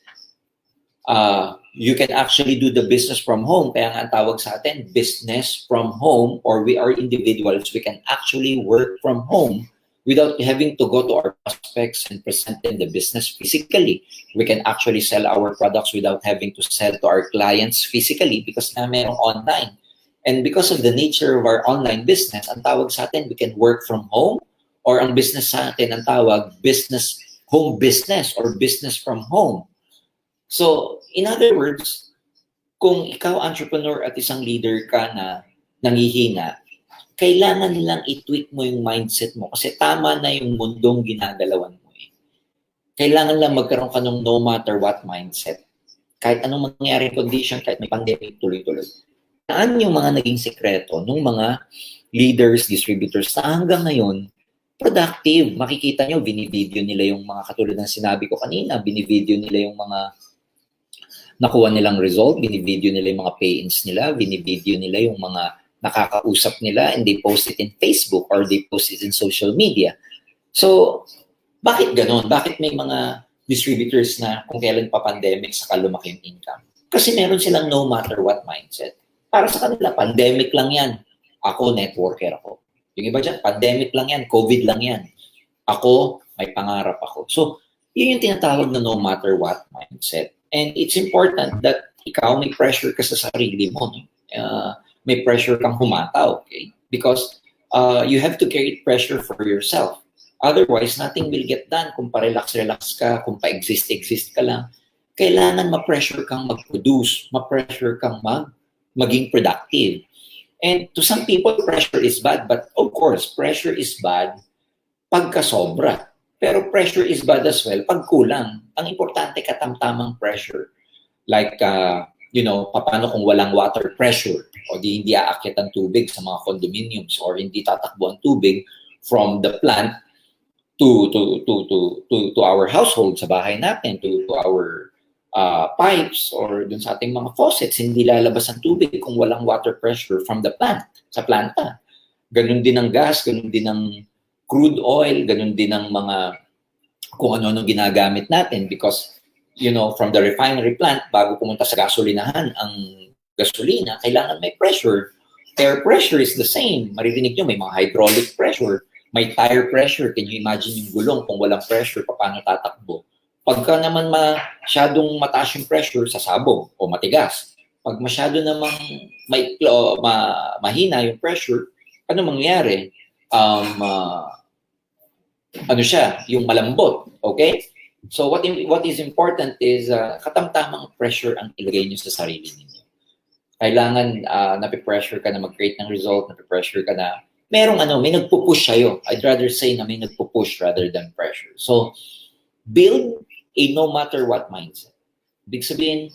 You can actually do the business from home. Kaya nga ang tawag sa atin, business from home, or we are individuals. We can actually work from home without having to go to our prospects and present in the business physically. We can actually sell our products without having to sell to our clients physically because na merong online. And because of the nature of our online business, ang tawag sa atin, we can work from home, or ang business sa atin, ang tawag, business, home business, or business from home. So, in other words, kung ikaw entrepreneur at isang leader ka na nangihina, kailangan nilang i-tweak mo yung mindset mo kasi tama na yung mundong ginagalawan mo. Kailangan lang magkaroon ka ng no matter what mindset. Kahit anong mangyari condition, kahit may pandemic, tuloy-tuloy. Saan yung mga naging sekreto ng mga leaders, distributors na hanggang ngayon, productive. Makikita nyo, binivideo nila yung mga katulad ng sinabi ko kanina, binivideo nila yung mga nakuha nilang result, binivideo nila yung mga pay-ins nila, binivideo nila yung mga nakakausap nila, and they post it in Facebook or they post it in social media. So, bakit ganon? Bakit may mga distributors na kung kailan pa pandemic saka lumaki yung income? Kasi meron silang no matter what mindset. Para sa kanila, pandemic lang yan. Ako, networker ako. Yung iba dyan, pandemic lang yan, COVID lang yan. Ako, may pangarap ako. So, yun yung tinatawag na no matter what mindset. And it's important that ikaw may pressure ka sa sarili mo. No? May pressure kang humataw, okay? Because you have to create pressure for yourself. Otherwise, nothing will get done kung pa-relax-relax ka, kung pa-exist ka lang. Kailangan ma-pressure kang mag-produce, ma-pressure kang maging productive. And to some people, pressure is bad. But of course, pressure is bad pagka sobra. Pero pressure is bad as well pag kulang. Ang importante katamtamang pressure. Like, paano kung walang water pressure o hindi aakyat ang tubig sa mga condominiums or hindi tatakbo ang tubig from the plant to our household, sa bahay natin, to our pipes or dun sa ating mga faucets, hindi lalabas ang tubig kung walang water pressure from the plant, sa planta. Ganun din ang gas, ganun din ang crude oil, ganun din ang mga kung ano-ano ginagamit natin because, from the refinery plant, bago pumunta sa gasolinahan, ang gasolina, kailangan may pressure. Air pressure is the same. Maririnig nyo, may mga hydraulic pressure, may tire pressure. Can you imagine yung gulong kung walang pressure, paano tatakbo? Pagka naman masyadong mataas yung pressure, sasabog o matigas. Pag masyado namang mahina yung pressure, ano mangyayari? Yung malambot, okay? So what is important is katamtamang pressure ang ilagay niyo sa sarili niyo. Kailangan nape-pressure ka na mag-create ng result, nape-pressure ka na may nagpo-push sa'yo. I'd rather say na may nagpo-push rather than pressure. So build a no matter what mindset. Ibig sabihin,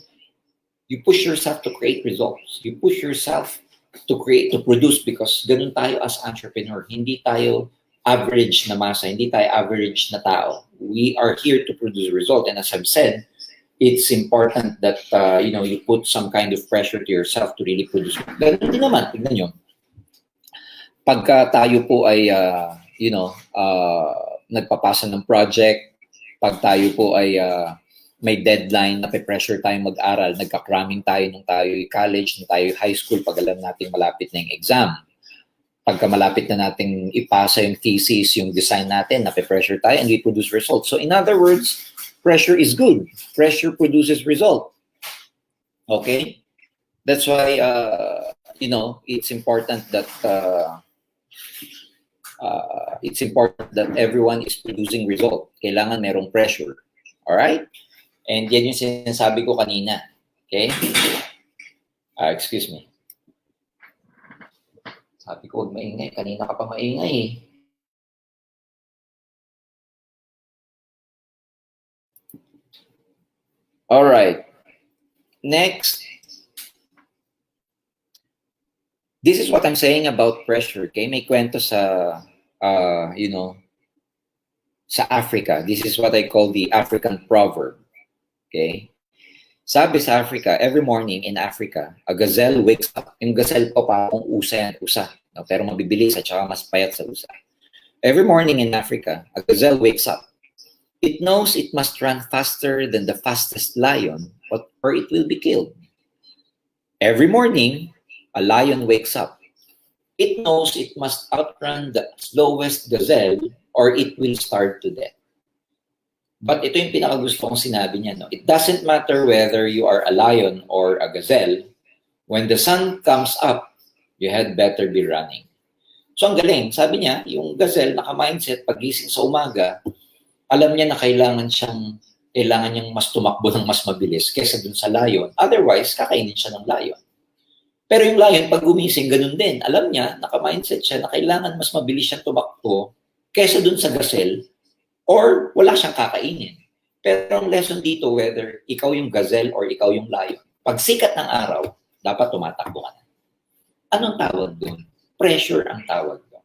you push yourself to create results. You push yourself to produce because ganun tayo as entrepreneur. Hindi tayo average na masa, hindi tayo average na tao. We are here to produce a result. And as I've said, it's important that you put some kind of pressure to yourself to really produce. Ganun din naman, tignan nyo. Pagka tayo po ay, nagpapasa ng project, pag tayo po ay may deadline, nape-pressure tayong mag-aral, nagka-cramming tayo nung tayo college, nung tayo high school, pag alam natin malapit na yung exam. Pagka malapit na nating ipasa yung thesis, yung design natin, nape-pressure tayo and we produce results. So in other words, pressure is good. Pressure produces result. Okay? That's why, it's important that everyone is producing result. Kailangan merong pressure. Alright? And yan yung sinasabi ko kanina. Okay? Excuse me. Sabi ko, huwag maingay. Kanina ka pa maingay eh. Alright. Next. This is what I'm saying about pressure. Okay? May kwento sa, sa Africa. This is what I call the African proverb. Okay? Sabi sa Africa, every morning in Africa, a gazelle wakes up. Yung gazelle po parang usa yan, usa. No? Pero mabibilis at saka mas payat sa usa. Every morning in Africa, a gazelle wakes up. It knows it must run faster than the fastest lion, or it will be killed. Every morning, a lion wakes up. It knows it must outrun the slowest gazelle, or it will starve to death. But ito yung pinakagusto kong sinabi niya. No? It doesn't matter whether you are a lion or a gazelle. When the sun comes up, you had better be running. So ang galing, sabi niya, yung gazelle naka-mindset, pagising sa umaga, alam niya na kailangan niyang mas tumakbo ng mas mabilis kaysa dun sa lion. Otherwise, kakainin siya ng lion. Pero yung lion, pag gumising, ganun din. Alam niya, naka-mindset siya na kailangan mas mabilis siyang tumakbo kaysa dun sa gazelle, or wala siyang kakainin. Pero ang lesson dito, whether ikaw yung gazelle or ikaw yung lion, pag sikat ng araw, dapat tumatakbo ka na. Anong tawag doon? Pressure ang tawag doon.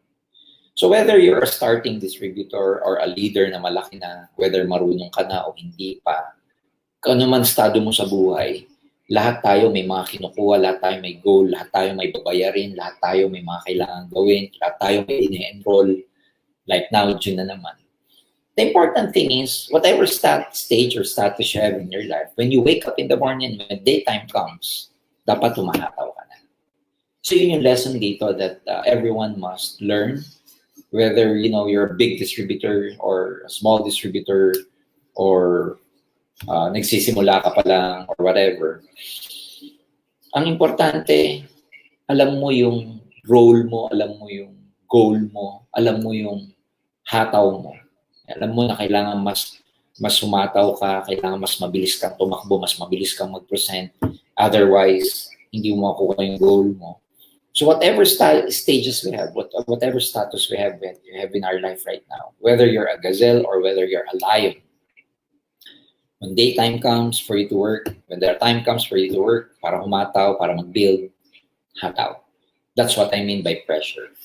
So whether you're a starting distributor or a leader na malaki na, whether marunong ka na o hindi pa, kung ano man estado mo sa buhay, lahat tayo may mga kinukuha, lahat tayo may goal, lahat tayo may babayarin, lahat tayo may mga kailangan gawin, lahat tayo may ine-enroll. Like now, June na naman. The important thing is, whatever stage or status you have in your life, when you wake up in the morning, when daytime comes, dapat tumahataw ka na. So yun yung lesson dito that everyone must learn, whether you're a big distributor or a small distributor or nagsisimula ka pa lang or whatever. Ang importante, alam mo yung role mo, alam mo yung goal mo, alam mo yung hataw mo. Alam mo na kailangan mas sumataw ka, kailangan mas mabilis kang tumakbo, mas mabilis kang mag-present. Otherwise, hindi mo makuha yung goal mo. So whatever stages we have, whatever status we have in our life right now, whether you're a gazelle or whether you're a lion, when daytime comes for you to work, when the time comes for you to work, para humataw, para mag-build, hataw. That's what I mean by pressure.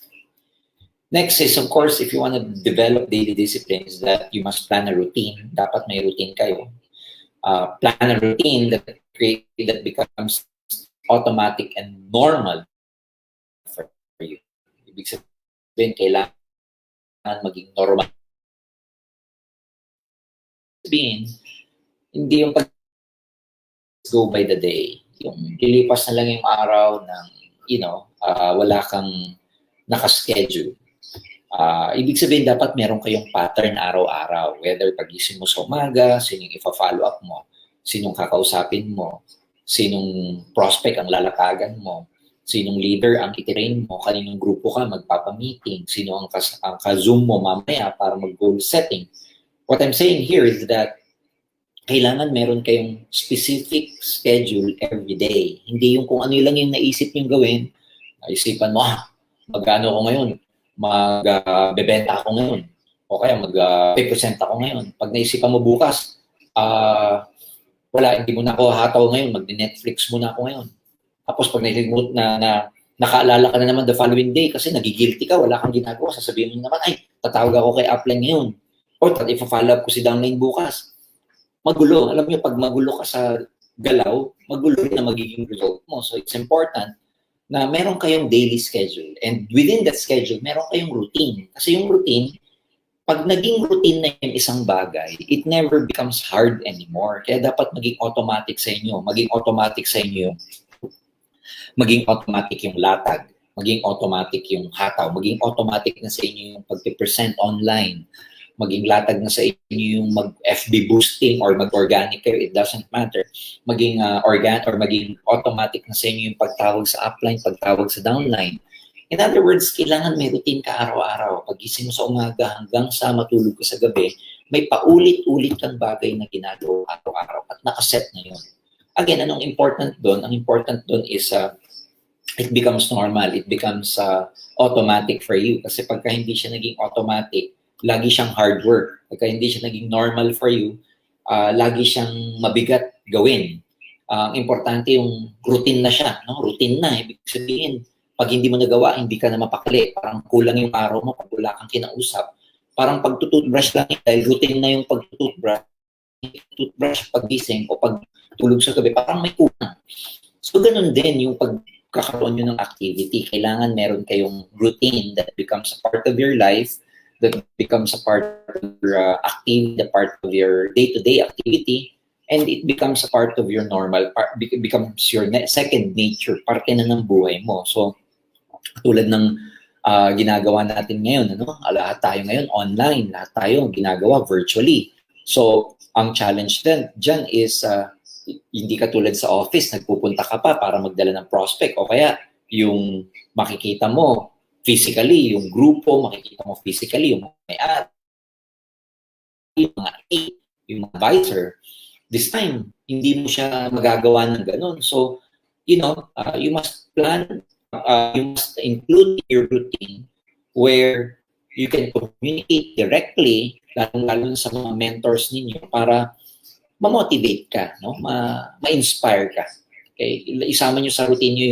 Next is, of course, if you want to develop daily disciplines, that you must plan a routine. Dapat may routine kayo. Plan a routine that becomes automatic and normal for you. Ibig sabihin, kailangan maging normal. Sabihin, hindi yung go by the day. Yung lilipas na lang yung araw ng, wala kang nakaschedule. Ibig sabihin, dapat meron kayong pattern araw-araw. Whether pagising mo sa umaga, sinong ipa-follow up mo, sinong kakausapin mo, sinong prospect ang lalatagan mo, sinong leader ang itrain mo, kaninong grupo ka magpapamiting, sino ang ka-zoom mo mamaya para mag-goal setting. What I'm saying here is that kailangan meron kayong specific schedule every day. Hindi yung kung ano lang yung naisip nyo gawin, naisipan mo, magkano ko ngayon? Magbebenta ako ngayon o kaya mag-present ako ngayon. Pag naisipan mo bukas, wala, hindi mo na ako hataw ngayon, mag-Netflix muna ako ngayon. Tapos pag naisipin na nakaalala ka na naman the following day kasi nagigilty ka, wala kang ginagawa, sasabihin mo naman, ay, tatawag ako kay upline ngayon. O ipa-follow up ko si downline bukas. Magulo. Alam niyo, pag magulo ka sa galaw, magulo rin na magiging result mo. So it's important na meron kayong daily schedule. And within that schedule, meron kayong routine. Kasi yung routine, pag naging routine na yung isang bagay, it never becomes hard anymore. Kaya dapat maging automatic sa inyo. Maging automatic sa inyo. Maging automatic yung latag. Maging automatic yung hataw. Maging automatic na sa inyo yung pag-present online. Maging latag na sa inyo yung mag-FB boosting or mag-organic kayo, it doesn't matter. Maging maging automatic na sa inyo yung pagtawag sa upline, pagtawag sa downline. In other words, kailangan may routine ka araw-araw. Pagising mo sa umaga hanggang sa matulog ka sa gabi, may paulit-ulit kang bagay na ginagawa araw-araw at nakaset na yun. Again, anong important doon? Ang important doon is it becomes normal, it becomes automatic for you. Kasi pagka hindi siya naging automatic, lagi siyang hard work. Pagka hindi siya naging normal for you, lagi siyang mabigat gawin. Importante yung routine na siya. No? Routine na. Ibig sabihin, pag hindi mo nagawa, hindi ka na mapakali. Parang kulang yung araw mo pag wala kang kinausap. Parang pagtututbrush lang dahil routine na yung pagtututbrush. Toothbrush pag gising o pag tulog sa gabi, parang may kulang. So, ganun din yung pagkakaroon nyo ng activity. Kailangan meron kayong routine that becomes a part of your life, that becomes a part of your activity, a part of your day-to-day activity, and it becomes a part of your normal, becomes your second nature, parte na ng buhay mo. So, tulad ng ginagawa natin ngayon, ano? Lahat tayo ngayon online, lahat tayo ginagawa virtually. So, ang challenge dyan is hindi ka tulad sa office, nagpupunta ka pa para magdala ng prospect o kaya yung makikita mo physically, yung grupo, makikita mo physically, yung may-ari, yung mga yung mga advisor. This time, hindi mo siya magagawa ng ganun. So, you know, you must plan, you must include your routine where you can communicate directly, lalo sa mga mentors ninyo para ma-motivate ka, no? Ma-inspire ka. Okay? Isama nyo sa routine nyo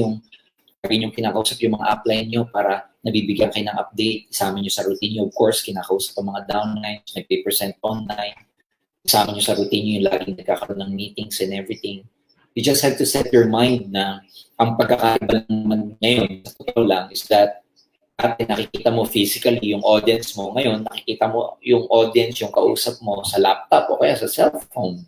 yung kinakausap yung mga upline nyo para nabibigyan kayo ng update. Isama nyo sa routine nyo, of course, kinakausap ang mga downlines, nag-present online. Isama nyo sa routine nyo yung laging nagkakaroon ng meetings and everything. You just have to set your mind na ang pagkakaiba naman ngayon, sa totoo lang, is that dati nakikita mo physically yung audience mo. Ngayon, nakikita mo yung audience, yung kausap mo sa laptop o kaya sa cellphone.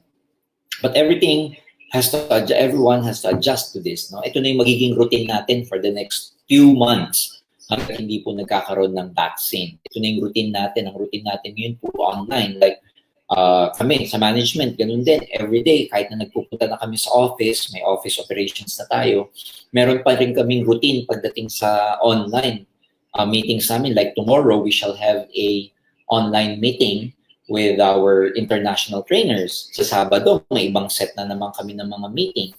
But everything has to, everyone has to adjust to this. No? Ito na yung magiging routine natin for the next few months hanggang hindi po nagkakaroon ng vaccine. Ito na yung routine natin. Ang routine natin ngayon po online. Like, kami sa management, ganun din. Every day, kahit na nagpupunta na kami sa office, may office operations na tayo, meron pa rin kaming routine pagdating sa online meetings namin. Like tomorrow, we shall have a online meeting with our international trainers. Sa Sabado, may ibang set na naman kami ng mga meeting.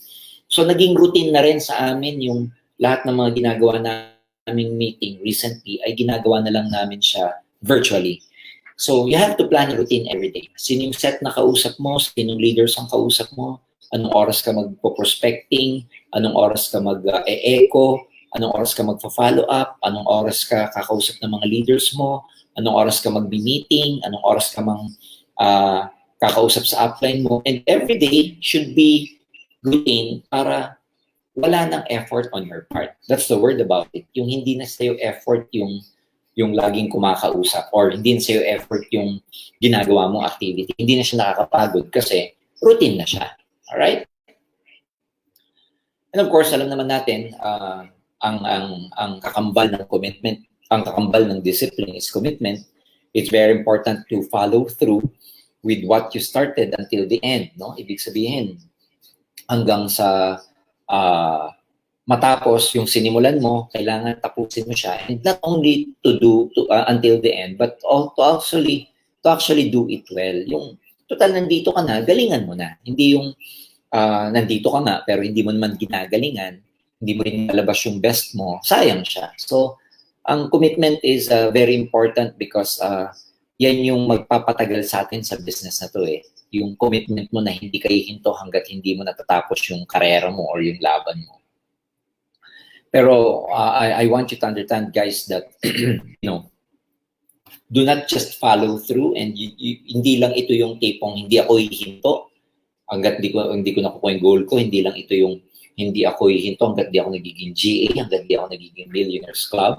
So, naging routine na rin sa amin yung lahat ng mga ginagawa naming meeting recently ay ginagawa na lang namin siya virtually. So, you have to plan your routine every day. Sino yung set na kausap mo? Sinong leaders ang kausap mo? Anong oras ka magpo-prospecting? Anong oras ka mag-echo? Anong oras ka magpa-follow up? Anong oras ka kakausap ng mga leaders mo? Anong oras ka mag-meeting? Anong oras ka kakausap sa upline mo? And every day should be routine para wala ng effort on your part. That's the word about it. Yung hindi na sa'yo effort yung laging kumakausap or hindi na sa'yo effort yung ginagawa mong activity. Hindi na siya nakakapagod kasi routine na siya. Alright? And of course, alam naman natin, ang kakambal ng commitment, ang kakambal ng discipline is commitment. It's very important to follow through with what you started until the end. No? Ibig sabihin, hanggang sa matapos yung sinimulan mo, kailangan tapusin mo siya. And not only to do until the end, but to actually do it well. Yung total nandito ka na, galingan mo na. Hindi yung nandito ka nga, pero hindi mo naman ginagalingan, hindi mo rin nalabas yung best mo, sayang siya. So, ang commitment is very important because yan yung magpapatagal sa atin sa business na to eh. Yung commitment mo na hindi ka hihinto hanggat hindi mo natatapos yung karera mo or yung laban mo. Pero I want you to understand, guys, that you know, do not just follow through and hindi lang ito yung tipong hindi ako hihinto hanggat hindi ko nakukuha yung goal ko, hindi lang ito yung hindi ako hihinto hanggat di ako nagiging GA, hanggat di ako nagiging Millionaires Club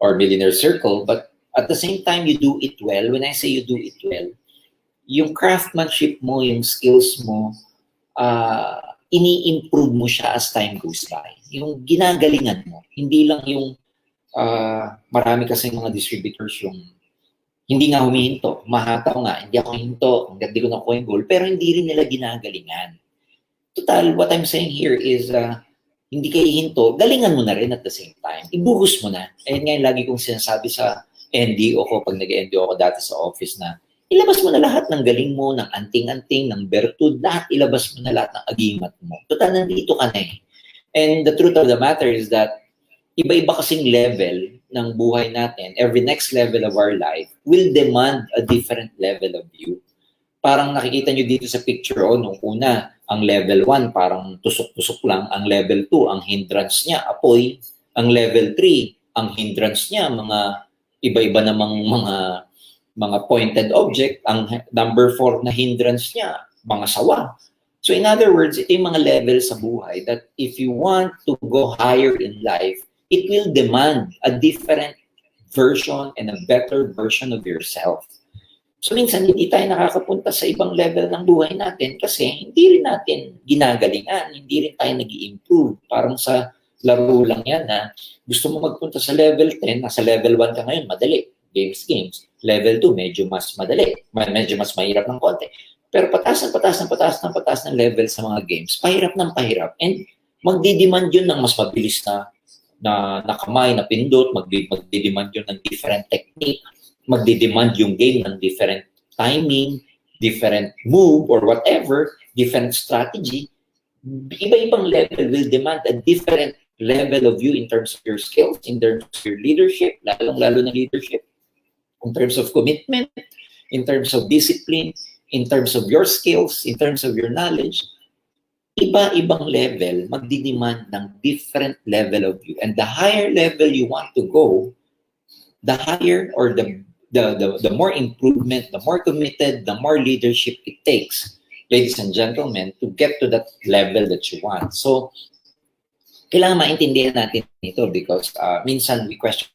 or Millionaire Circle, but at the same time, you do it well. When I say you do it well, yung craftsmanship mo, yung skills mo, ini-improve mo siya as time goes by. Yung ginagalingan mo, hindi lang yung marami kasi mga distributors yung hindi nga humihinto, mahataw nga, hindi ako hinto, hanggat di ko nakuha yung goal, pero hindi rin nila ginagalingan. Total, what I'm saying here is, hindi kayo hinto, galingan mo na rin at the same time. Ibuhos mo na. Ayun nga yung lagi kong sinasabi sa NDO ko, pag nag-NDO ako dati sa office na, ilabas mo na lahat ng galing mo, ng anting-anting, ng bertud, lahat ilabas mo na lahat ng agimat mo. Total, nandito ka na eh. And the truth of the matter is that, iba-iba kasing level ng buhay natin, every next level of our life will demand a different level of you. Parang nakikita nyo dito sa picture, nung una, ang level 1 parang tusok-tusok lang, ang level 2, ang hindrance niya, apoy, ang level 3, ang hindrance niya, mga iba-iba namang mga pointed object, ang number 4 na hindrance niya, mga sawa, So in other words, ito yung mga level sa buhay that if you want to go higher in life, it will demand a different version and a better version of yourself. So minsan hindi tayo nakakapunta sa ibang level ng buhay natin kasi hindi rin natin ginagalingan, hindi rin tayo nag-i-improve. Parang sa laro lang yan na gusto mo magpunta sa level 10, nasa level 1 ka ngayon, madali. Games. Level 2, medyo mas madali. Medyo mas mahirap ng konti. Pero pataas ng level sa mga games, pahirap ng pahirap. And magdidemand yun ng mas mabilis na kamay, na pindot, magdidemand yun ng different technique, magdidemand yung game ng different timing, different move, or whatever, different strategy. Iba-ibang level will demand a different level of you in terms of your skills, in terms of your leadership, lalong-lalo na leadership, in terms of commitment, in terms of discipline, in terms of your skills, in terms of your knowledge. Iba-ibang level magdidemand ng different level of you. And the higher level you want to go, the higher or the more improvement, the more committed, the more leadership it takes, ladies and gentlemen, to get to that level that you want. So, kailangan maintindihan natin ito because minsan we question,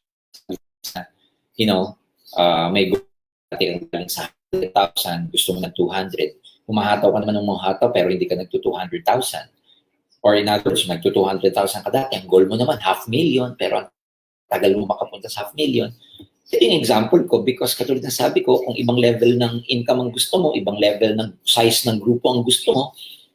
may galing sa 100,000, gusto mo ng 200. Humahataw ka naman ng mga hataw pero hindi ka nagto-200,000. Or in other words, nagto-200,000 ka dati, ang goal mo naman 500,000 pero ang tagal mo makapunta sa 500,000. Ito yung example ko because katulad na sabi ko, kung ibang level ng income ang gusto mo, ibang level ng size ng grupo ang gusto mo,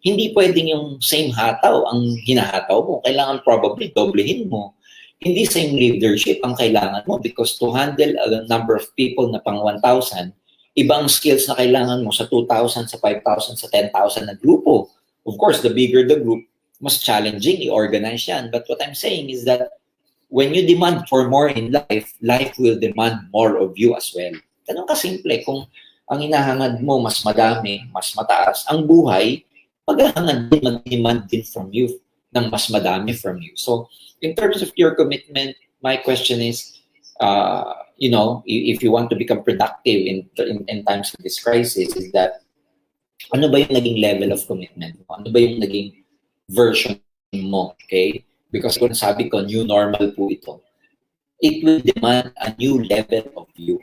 hindi pwedeng yung same hataw ang hinahataw mo. Kailangan probably doblehin mo. Hindi same leadership ang kailangan mo because to handle a number of people na pang 1,000, ibang skills na kailangan mo sa 2,000, sa 5,000, sa 10,000 na grupo. Of course, the bigger the group, mas challenging i-organize yan. But what I'm saying is that when you demand for more in life, life will demand more of you as well. Ganun kasimple. Kung ang hinahangad mo mas madami, mas mataas, ang buhay, maghahangad din, mag-demand din from you ng mas madami from you. So, in terms of your commitment, my question is, if you want to become productive in times of this crisis, is that ano ba yung naging level of commitment mo? Ano ba yung naging version mo? Okay? Because kung sabi ko, new normal po ito. It will demand a new level of you.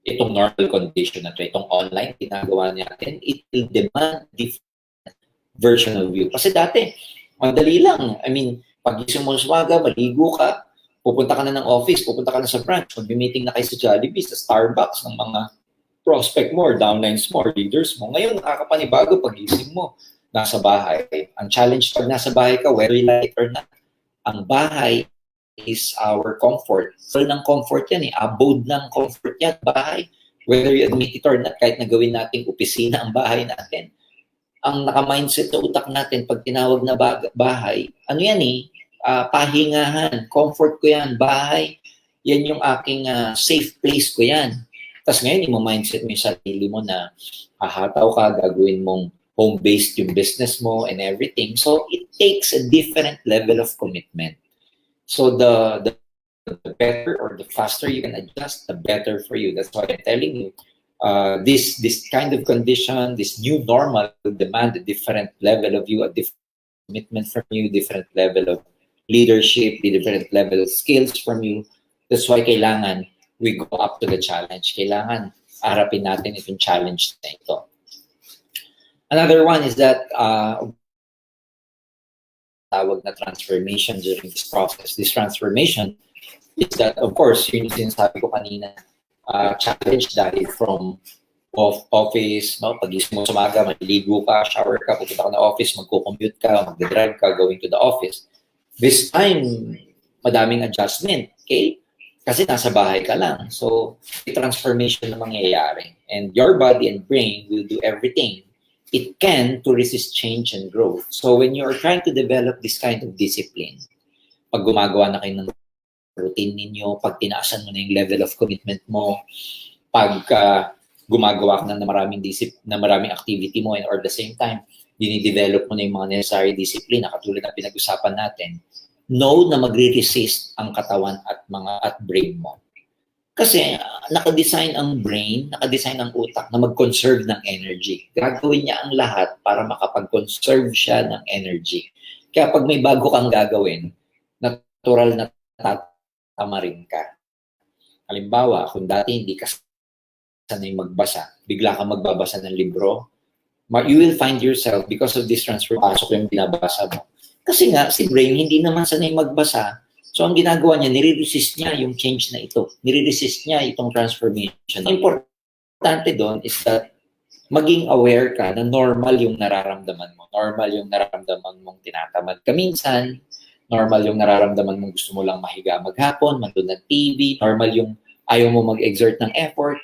Itong normal condition na ito, itong online ginagawa natin, it will demand different version of you. Kasi dati, madali lang. I mean, pag-gising mo sa umaga, maligo ka, pupunta ka na ng office, pupunta ka na sa branch, mag-meeting na kayo sa Jollibee, sa Starbucks, ng mga prospect mo, downlines mo, leaders mo. Ngayon, nakakapanibago pag-gising mo, nasa bahay. Ang challenge pag nasa bahay ka, whether you like it or not, ang bahay is our comfort. So, ng comfort yan abode ng comfort yan, bahay. Whether you admit it or not, kahit na gawin nating opisina ang bahay natin. Ang naka-mindset sa utak natin, pag tinawag na bahay, ano yan pahingahan, comfort ko yan, bahay, yan yung aking safe place ko yan. Tapos ngayon, mindset mo yung sarili mo na hahataw ka, gagawin mong home-based yung business mo and everything. So, it takes a different level of commitment. So, the better or the faster you can adjust, the better for you. That's why I'm telling you, this kind of condition, this new normal will demand a different level of you, a different commitment from you, different level of leadership, different level of skills from you. That's why kailangan we go up to the challenge. Kailangan harapin natin itong challenge na ito. Another one is that tawag na transformation during this process. This transformation is that, of course, yun yung sinasabi ko kanina, challenge dahil from office, pag-isip mo sa umaga, maliligo ka, shower ka, pupunta ka na office, magko-commute ka, mag-drive ka, going to the office. This time, madaming adjustment, okay? Kasi nasa bahay ka lang. So, transformation na mangyayari. And your body and brain will do everything it can to resist change and growth. So, when you're trying to develop this kind of discipline, pag gumagawa na kayo ng routine ninyo, pag tinaasan mo na yung level of commitment mo, pag gumagawa ka na maraming activity mo, and or at the same time, dinidevelop mo na yung mga necessary discipline na katulad na pinag-usapan natin, know na magre-resist ang katawan at brain mo. Kasi nakadesign ang brain, nakadesign ang utak na mag-conserve ng energy. Gagawin niya ang lahat para makapag-conserve siya ng energy. Kaya pag may bago kang gagawin, natural na tatamarin ka. Halimbawa, kung dati hindi ka sanay magbasa, bigla kang magbabasa ng libro, you will find yourself, because of this transfer, pasok yung binabasa mo. Kasi nga, si brain hindi naman sanay magbasa. So, ang ginagawa niya, nire-resist niya yung change na ito. Nire-resist niya itong transformation. Ang importante doon is that maging aware ka na normal yung nararamdaman mo. Normal yung nararamdaman mong tinatamad ka minsan. Normal yung nararamdaman mong gusto mo lang mahiga maghapon, manood ng TV. Normal yung ayaw mo mag-exert ng effort.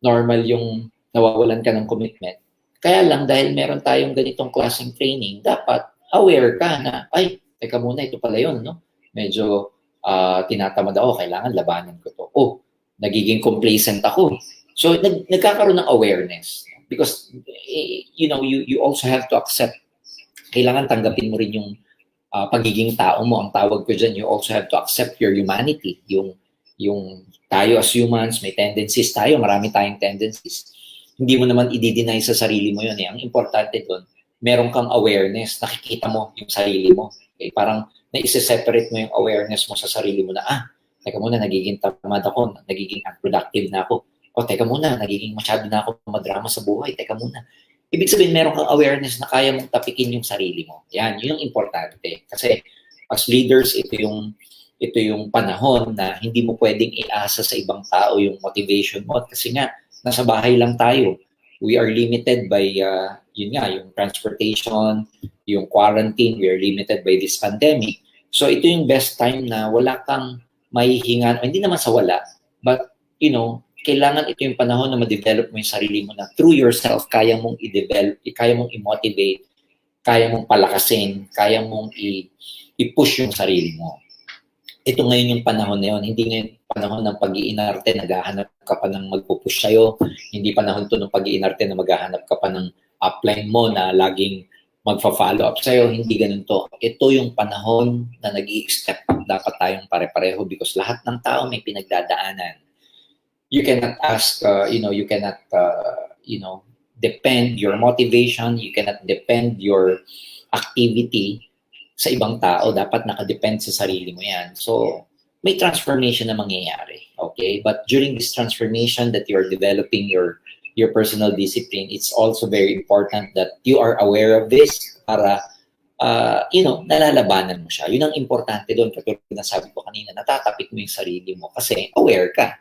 Normal yung nawawalan ka ng commitment. Kaya lang, dahil meron tayong ganitong klaseng training, dapat aware ka na, ay, teka muna, ito pala yun, no? Medyo tinatamad ako, kailangan labanan ko to. Oh, nagiging complacent ako. So, nagkakaroon ng awareness. Because, you know, you also have to accept, kailangan tanggapin mo rin yung pagiging tao mo. Ang tawag ko dyan, you also have to accept your humanity. Yung tayo as humans, may tendencies tayo, marami tayong tendencies. Hindi mo naman i-deny sa sarili mo yun. Eh. Ang importante doon, meron kang awareness, nakikita mo yung sarili mo. Okay? Parang na-separate mo yung awareness mo sa sarili mo na, teka muna, nagiging tamad ako, nagiging unproductive na ako. O, teka muna, nagiging masyado na ako madrama sa buhay, teka muna. Ibig sabihin, meron kang awareness na kaya mong tapikin yung sarili mo. Yan, yun yung importante. Kasi as leaders, ito yung panahon na hindi mo pwedeng iasa sa ibang tao yung motivation mo. Kasi nga, nasa bahay lang tayo. We are limited by, yun nga, yung transportation, yung quarantine, we are limited by this pandemic. So ito yung best time na wala kang mahihingan, hindi naman sa wala, but, you know, kailangan ito yung panahon na ma-develop mo yung sarili mo na through yourself, kaya mong i-develop, kaya mong i-motivate, kaya mong palakasin, kaya mong i-push yung sarili mo. Ito ngayon yung panahon na yun. Hindi ngayon panahon ng pag-iinarte, naghahanap ka pa ng magpupush sa'yo. Hindi panahon to ng pag-iinarte na maghahanap ka pa ng upline mo na laging magfa-follow up sa'yo. Hindi ganun to. Ito yung panahon na nag-i-step up. Dapat tayong pare-pareho because lahat ng tao may pinagdadaanan. You cannot ask, you cannot, depend your motivation, you cannot depend your activity sa ibang tao, dapat nakadepend sa sarili mo yan. So, may transformation na mangyayari, okay? But during this transformation that you are developing your personal discipline, it's also very important that you are aware of this para, nalalabanan mo siya. Yun ang importante doon. Katulad na sabi ko kanina, natatapik mo yung sarili mo kasi aware ka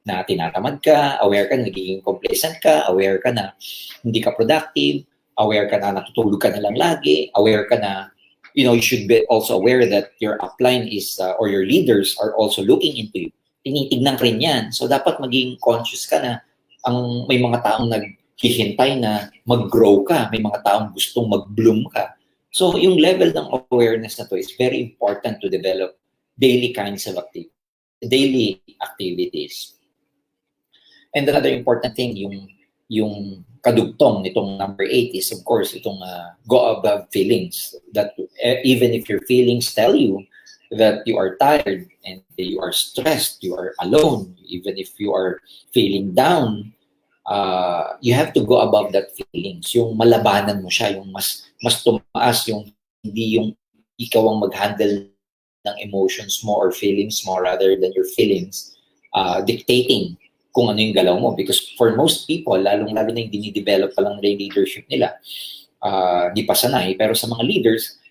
na tinatamad ka, aware ka na nagiging complacent ka, aware ka na hindi ka productive, aware ka na natutulog ka na lang lagi, aware ka na you should be also aware that your upline is, or your leaders are also looking into you. Tinitignan rin yan. So, dapat maging conscious ka na may mga taong naghihintay na mag-grow ka. May mga taong gustong mag-bloom ka. So, yung level ng awareness na to is very important to develop daily kinds of daily activities. And another important thing, yung kadugtong nitong number 8 is of course itong go above feelings, that even if your feelings tell you that you are tired and you are stressed, you are alone, even if you are feeling down, you have to go above that feelings, yung malabanan mo siya, yung mas tumaas, yung hindi yung ikaw ang mag-handle ng emotions mo or feelings mo rather than your feelings dictating kung ano yung galaw mo. Because for most people, lalong-lalo na yung dinidevelop pa lang nila yung leadership nila, di pa sanay. Pero sa mga leaders,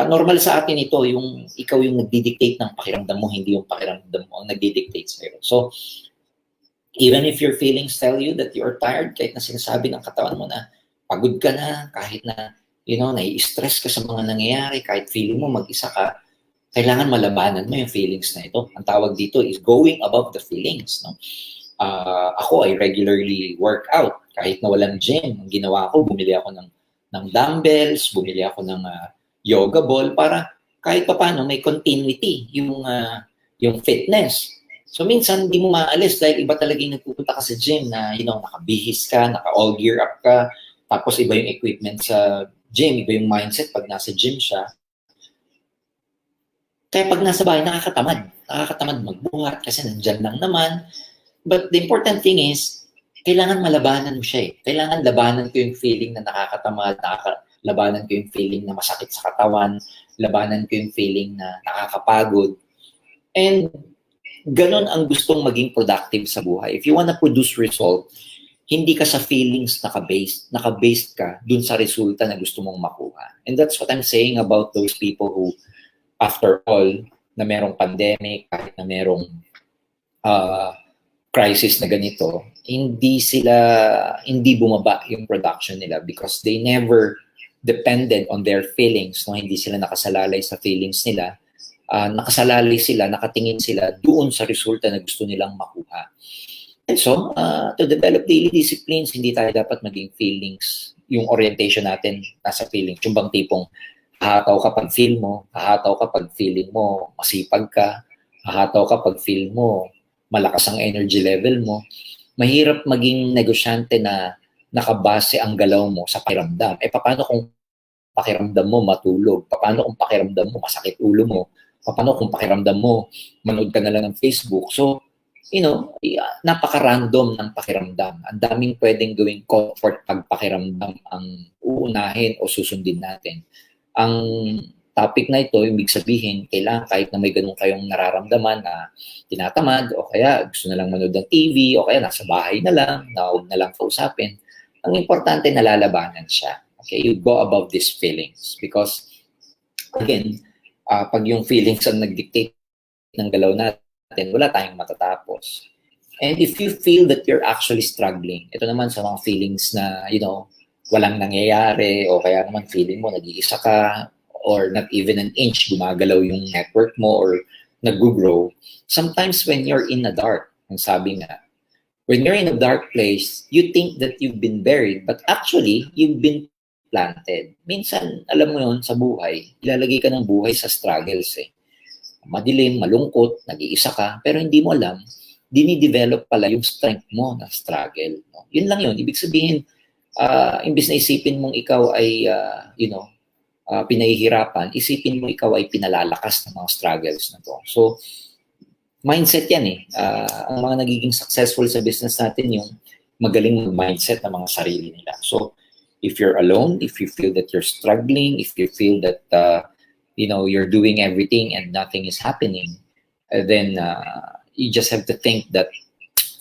normal sa atin ito, yung ikaw yung nagdidictate ng pakiramdam mo, hindi yung pakiramdam mo ang nagdidictate sa'yo. So, even if your feelings tell you that you are tired, kahit na sinasabi ng katawan mo na pagod ka na, kahit na, nai-stress ka sa mga nangyayari, kahit feeling mo mag-isa ka, kailangan malabanan mo yung feelings na ito. Ang tawag dito is going above the feelings, no? Ako ay regularly work out kahit na walang gym. Ang ginawa ko, bumili ako ng dumbbells, bumili ako ng yoga ball para kahit paano may continuity yung fitness. So minsan hindi mo maalis dahil iba talaga yung nagpupunta ka sa gym na nakabihis ka, naka all gear up ka, tapos iba yung equipment sa gym, iba yung mindset pag nasa gym siya. Kaya pag nasa bahay, nakakatamad magbuhat kasi nandyan lang naman. But the important thing is, kailangan malabanan mo siya eh. Kailangan labanan ko yung feeling na nakakatamad, labanan ko yung feeling na masakit sa katawan, labanan ko yung feeling na nakakapagod. And ganun ang gustong maging productive sa buhay. If you wanna produce result, hindi ka sa feelings naka-based ka dun sa resulta na gusto mong makuha. And that's what I'm saying about those people who, after all, na merong pandemic, kahit na merong crisis na ganito, hindi bumaba yung production nila because they never depended on their feelings. No? Hindi sila nakasalalay sa feelings nila. Nakasalalay sila, nakatingin sila doon sa resulta na gusto nilang makuha. And so, to develop daily disciplines, hindi tayo dapat maging feelings. Yung orientation natin nasa feelings. Yung bang tipong hahataw ka pag feel mo, hahataw ka pag feeling mo, masipag ka, hahataw ka pag feel mo, malakas ang energy level mo. Mahirap maging negosyante na nakabase ang galaw mo sa pakiramdam. Paano kung pakiramdam mo matulog? Paano kung pakiramdam mo masakit ulo mo? Paano kung pakiramdam mo manood ka na lang ng Facebook? So, napaka-random ng pakiramdam. Ang daming pwedeng gawing comfort pag pakiramdam ang uunahin o susundin natin. Ang topic na ito, ibig sabihin, kailangan kahit na may ganun kayong nararamdaman na tinatamad o kaya gusto na lang manood ng TV o kaya nasa bahay na lang, na huwag na lang kausapin. Ang importante, nalalabanan siya. Okay, you go above these feelings because, again, pag yung feelings ang nag-dictate ng galaw natin, wala tayong matatapos. And if you feel that you're actually struggling, ito naman sa mga feelings na, walang nangyayari o kaya naman feeling mo nag-iisa ka or not even an inch gumagalaw yung network mo or nag-grow. Sometimes when you're in the dark, ang sabi nga, when you're in a dark place, you think that you've been buried, but actually, you've been planted. Minsan, alam mo yun, sa buhay, ilalagay ka ng buhay sa struggles eh. Madilim, malungkot, nag-iisa ka, pero hindi mo alam, dinidevelop pala yung strength mo na struggle. No? Yun lang yun. Ibig sabihin, imbis na isipin mong ikaw ay, pinahihirapan, isipin mo ikaw ay pinalalakas ng mga struggles na to. So, mindset yan eh. Ang mga nagiging successful sa business natin yung magaling mindset ng mga sarili nila. So, if you're alone, if you feel that you're struggling, if you feel that, you're doing everything and nothing is happening, then you just have to think that,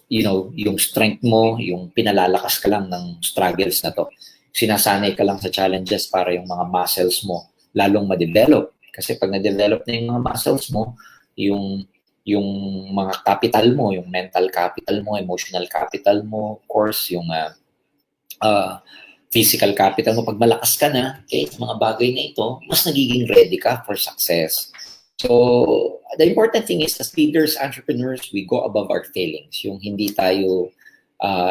yung strength mo, yung pinalalakas ka lang ng struggles na to. Sinasanay ka lang sa challenges para yung mga muscles mo lalong ma-develop. Kasi pag na-develop na yung mga muscles mo, yung mga capital mo, yung mental capital mo, emotional capital mo, of course, yung physical capital mo, pag malakas ka na, sa mga bagay na ito, mas nagiging ready ka for success. So, the important thing is, as leaders, entrepreneurs, we go above our feelings. Yung hindi tayo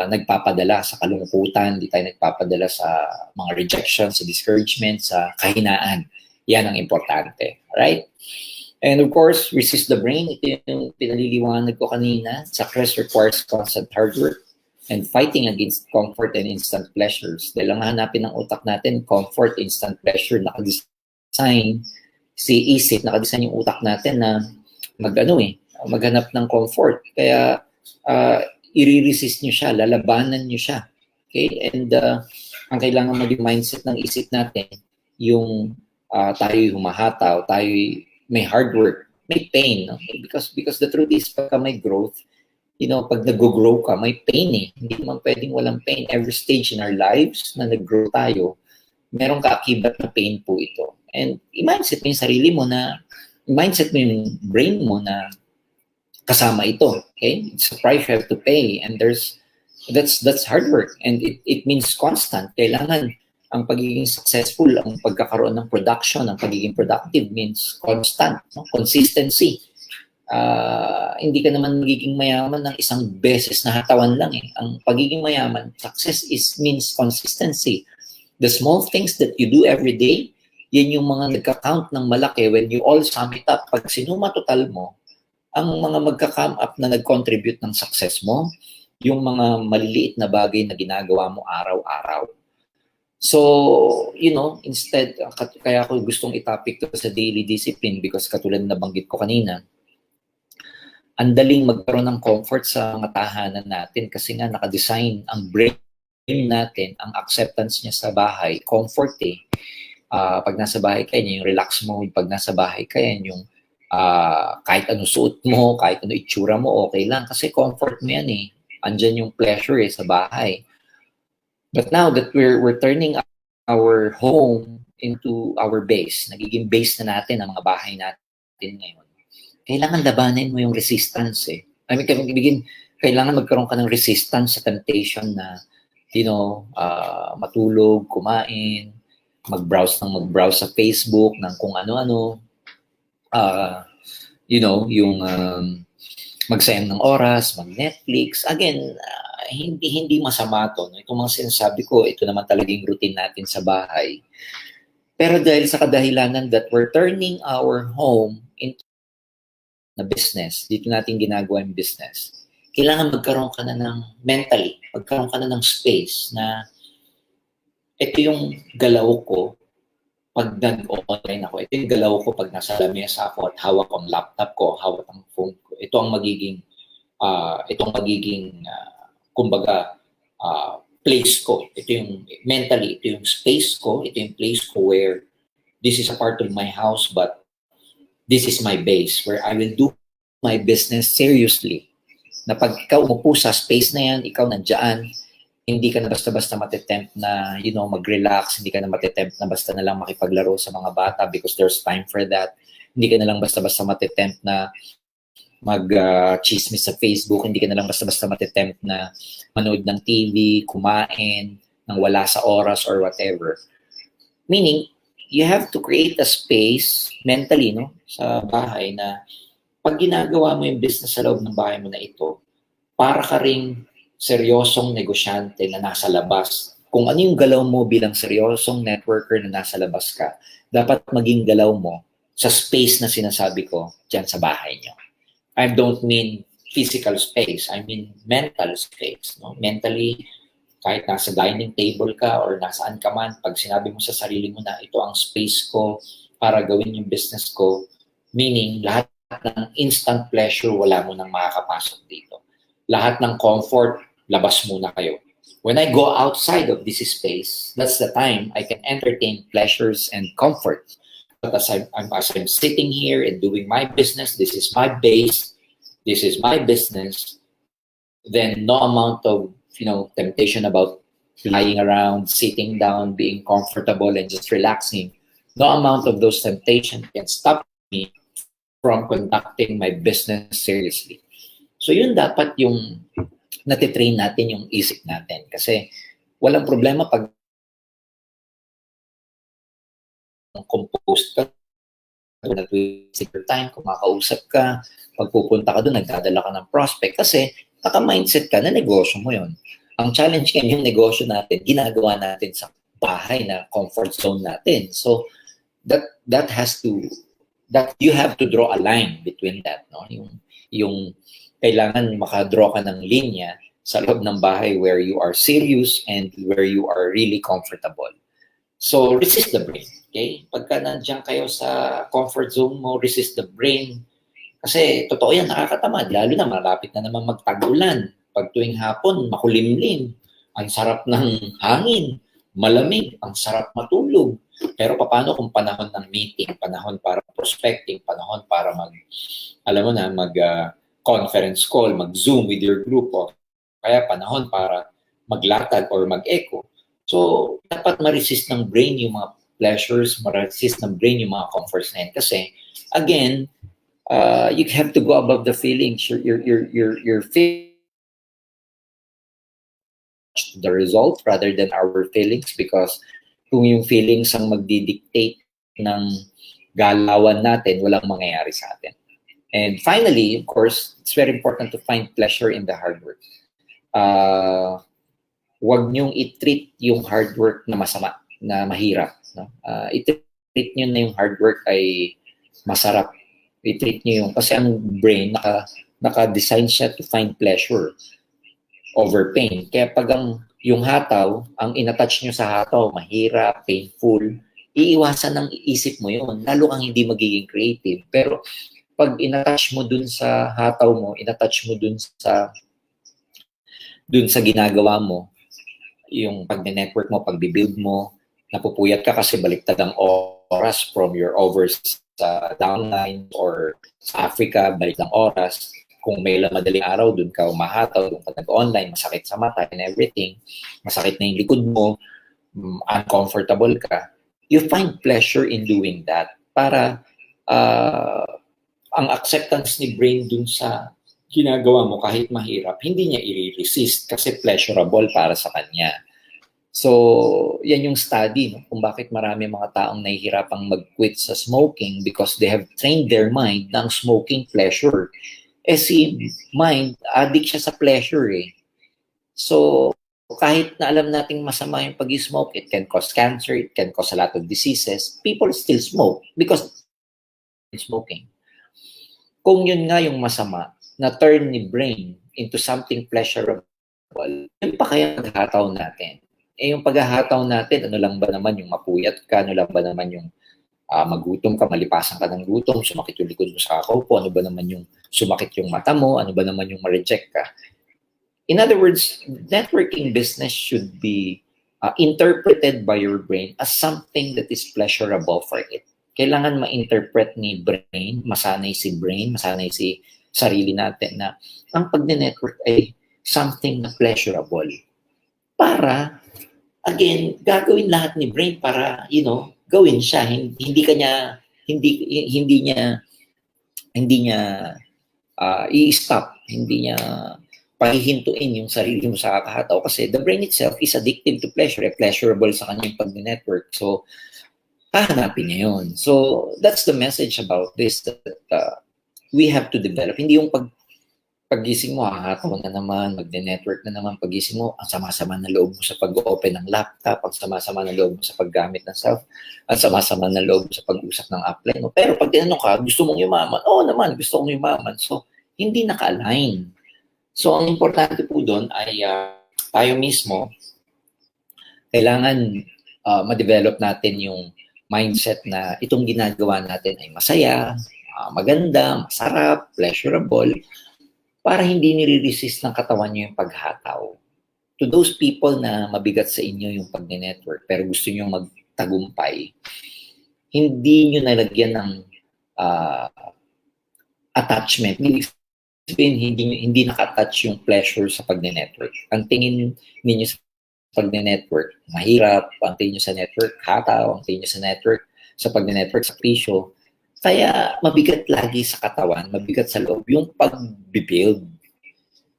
nagpapadala sa kalungkutan, hindi tayo nagpapadala sa mga rejection, sa discouragement, sa kahinaan. Yan ang importante. Right? And of course, resist the brain. Ito yung pinaliliwanag ko kanina. Success requires constant hard work and fighting against comfort and instant pleasures. Dahil ang hanapin ng utak natin, comfort, instant pleasure, nakadesign, nakadesign yung utak natin na maghanap ng comfort. Kaya, i-resist nyo siya, lalabanan nyo siya. Okay? And ang kailangan maging mindset ng isip natin, yung tayo'y humahataw, tayo'y may hard work, may pain. Okay? Because the truth is, pagka may growth, pag nag-grow ka, may pain eh. Hindi naman pwedeng walang pain. Every stage in our lives na nag-grow tayo, merong kaakibat na pain po ito. And i-mindset mo yung sarili mo i-mindset mo yung brain mo na kasama ito. Okay? It's a price you have to pay. And that's hard work. And it means constant. Kailangan ang pagiging successful, ang pagkakaroon ng production, ang pagiging productive means constant. No? Consistency. Hindi ka naman magiging mayaman ng isang beses na hatawan lang eh. Ang pagiging mayaman, success means consistency. The small things that you do every day, yan yung mga nagka-count ng malaki when you all sum it up. Pag sinuma total mo, ang mga magka-come up na nag-contribute ng success mo, yung mga maliliit na bagay na ginagawa mo araw-araw. So, instead, kaya ako gustong itopic to sa daily discipline because katulad na banggit ko kanina, ang daling magkaroon ng comfort sa mga tahanan natin kasi nga nakadesign ang brain natin, ang acceptance niya sa bahay, comfort eh. Pag nasa bahay ka, yung relax mode. Pag nasa bahay ka, yung kahit ano suot mo, kahit ano itsura mo, okay lang. Kasi comfort mo yan eh. Andyan yung pleasure eh sa bahay. But now that we're turning our home into our base, nagiging base na natin ang mga bahay natin ngayon, kailangan labanin mo yung resistance eh. I mean, kailangan magkaroon ka ng resistance sa temptation na, matulog, kumain, mag-browse sa Facebook, ng kung ano-ano, yung magsayang ng oras, mag-Netflix. Again, hindi masama to. No? Itong mga sinasabi ko, ito naman talagang routine natin sa bahay. Pero dahil sa kadahilanan that we're turning our home into na business, dito natin ginagawa yung business, kailangan magkaroon ka na ng mentally, magkaroon ka na ng space na ito yung galaw ko pag nag-online ako. Ito yung galaw ko pag nasa lamesa ako at hawak ang laptop ko, hawak ang phone ko. Ito ang magiging, kumbaga, place ko. Ito yung mentally, ito yung space ko, ito yung place ko where this is a part of my house, but this is my base where I will do my business seriously. Na pag ikaw umupo sa space na yan, ikaw nandiyan, hindi ka na basta-basta matitempt na, mag-relax, hindi ka na matitempt na basta na lang makipaglaro sa mga bata because there's time for that. Hindi ka na lang basta-basta matitempt na mag-chismis sa Facebook, hindi ka na lang basta-basta matitempt na manood ng TV, kumain, nang wala sa oras or whatever. Meaning, you have to create a space mentally, sa bahay na pag ginagawa mo yung business sa loob ng bahay mo na ito, para ka ring seryosong negosyante na nasa labas. Kung ano yung galaw mo bilang seryosong networker na nasa labas ka, dapat maging galaw mo sa space na sinasabi ko dyan sa bahay nyo. I don't mean physical space, I mean mental space. Mentally, kahit nasa dining table ka or nasaan ka man, pag sinabi mo sa sarili mo na ito ang space ko para gawin yung business ko, meaning lahat ng instant pleasure, wala mo nang makakapasok dito. Lahat ng comfort, labas muna kayo. When I go outside of this space, that's the time I can entertain pleasures and comfort. But as I'm sitting here and doing my business, this is my base, this is my business, then no amount of temptation about lying around, sitting down, being comfortable, and just relaxing. No amount of those temptations can stop me from conducting my business seriously. So yun dapat yung natitrain natin yung isip natin. Kasi walang problema pag composed ka, nag-wasting your time, kumakausap ka, pagpupunta ka doon, nagdadala ka ng prospect. Kasi naka-mindset ka na negosyo mo yun. Ang challenge ngayon yung negosyo natin, ginagawa natin sa bahay na comfort zone natin. So that you have to draw a line between that, yung kailangan makadraw ka ng linya sa loob ng bahay where you are serious and where you are really comfortable. So resist the brain, okay? Pagka nandiyan kayo sa comfort zone mo, resist the brain. Kasi totoo yan, nakakatamad. Lalo na malapit na naman magtag-ulan. Pag tuwing hapon, makulimlim. Ang sarap ng hangin, malamig, ang sarap matulog. Pero paano kung panahon ng meeting, panahon para prospecting, panahon para conference call, mag-Zoom with your group, o kaya panahon para maglatag or mag-echo. So, dapat ma-resist ng brain yung mga pleasures, ma-resist ng brain yung mga comforts na yan. Kasi, again, you have to go above the feelings. Your feelings the result rather than our feelings, because kung yung feelings ang magdidictate ng galawan natin, walang mangyayari sa atin. And finally, of course, it's very important to find pleasure in the hard work. Huwag niyong i-treat yung hard work na masama, na mahirap. I-treat niyo na yung hard work ay masarap. I-treat niyo yung, kasi ang brain, naka-design siya to find pleasure over pain. Kaya pag yung hataw, ang inattach niyo sa hataw, mahirap, painful, iiwasan ng isip mo yun. Lalo kang hindi magiging creative. Pero pag inattach mo dun sa hataw mo, inattach mo dun sa ginagawa mo, yung pag-network mo, pag-build mo, napupuyat ka kasi baliktad ang oras from your overs sa downline or sa Africa, balik ang oras. Kung may madaling araw, dun ka umahataw, dun ka nag-online, masakit sa mata and everything, masakit na yung likod mo, uncomfortable ka, you find pleasure in doing that para ang acceptance ni brain dun sa ginagawa mo kahit mahirap, hindi niya i-resist kasi pleasurable para sa kanya. So, yan yung study, no? Kung bakit marami mga taong nahihirapang mag-quit sa smoking because they have trained their mind ng smoking pleasure. Eh si mind, addict siya sa pleasure eh. So, kahit na alam nating masama yung pag-smoke, it can cause cancer, it can cause a lot of diseases, people still smoke because smoking. Kung yun nga yung masama, na turn ni brain into something pleasurable, yun pa kaya paghataw natin. Eh yung paghahataw natin, ano lang ba naman yung mapuyat ka, ano lang ba naman yung magutom ka, malipasan ka ng gutom, sumakit yung likod mo sa kakaupo, ano ba naman yung sumakit yung mata mo, ano ba naman yung ma-reject ka. In other words, networking business should be interpreted by your brain as something that is pleasurable for it. Kailangan ma-interpret ni brain, masanay si sarili natin na ang pag-network ay something na pleasurable. Para, again, gagawin lahat ni brain para, gawin siya. Hindi niya i-stop. Hindi niya pahihintuin yung sarili mo sa kakahataw kasi the brain itself is addicted to pleasure. Pleasurable sa kanya yung pag-network. So, hahanapin niya yun. So, that's the message about this that we have to develop. Hindi yung paggising mo, hahataw na naman, magne-network na naman, paggising mo, ang sama-sama na loob mo sa pag-open ng laptop, ang sama-sama na loob mo sa paggamit ng ang sama-sama na loob mo sa pag-usap ng apply mo. Pero pag tinanong ka, gusto mong yumaman? Oo naman, gusto kong yumaman. So, hindi naka-align. So, ang importante po doon ay tayo mismo, kailangan ma-develop natin yung mindset na itong ginagawa natin ay masaya, maganda, masarap, pleasurable, para hindi nire-resist ng katawan nyo yung paghataw. To those people na mabigat sa inyo yung pag-network pero gusto nyo magtagumpay, hindi nyo nalagyan ng attachment. Hindi naka-attach yung pleasure sa pag-network. Ang tingin ninyo sa pag-network, mahirap. Ang tingin nyo sa network, hataw. Ang tingin nyo sa network, sa pag-network, sakrisyo. Kaya mabigat lagi sa katawan, mabigat sa loob, yung pag-build.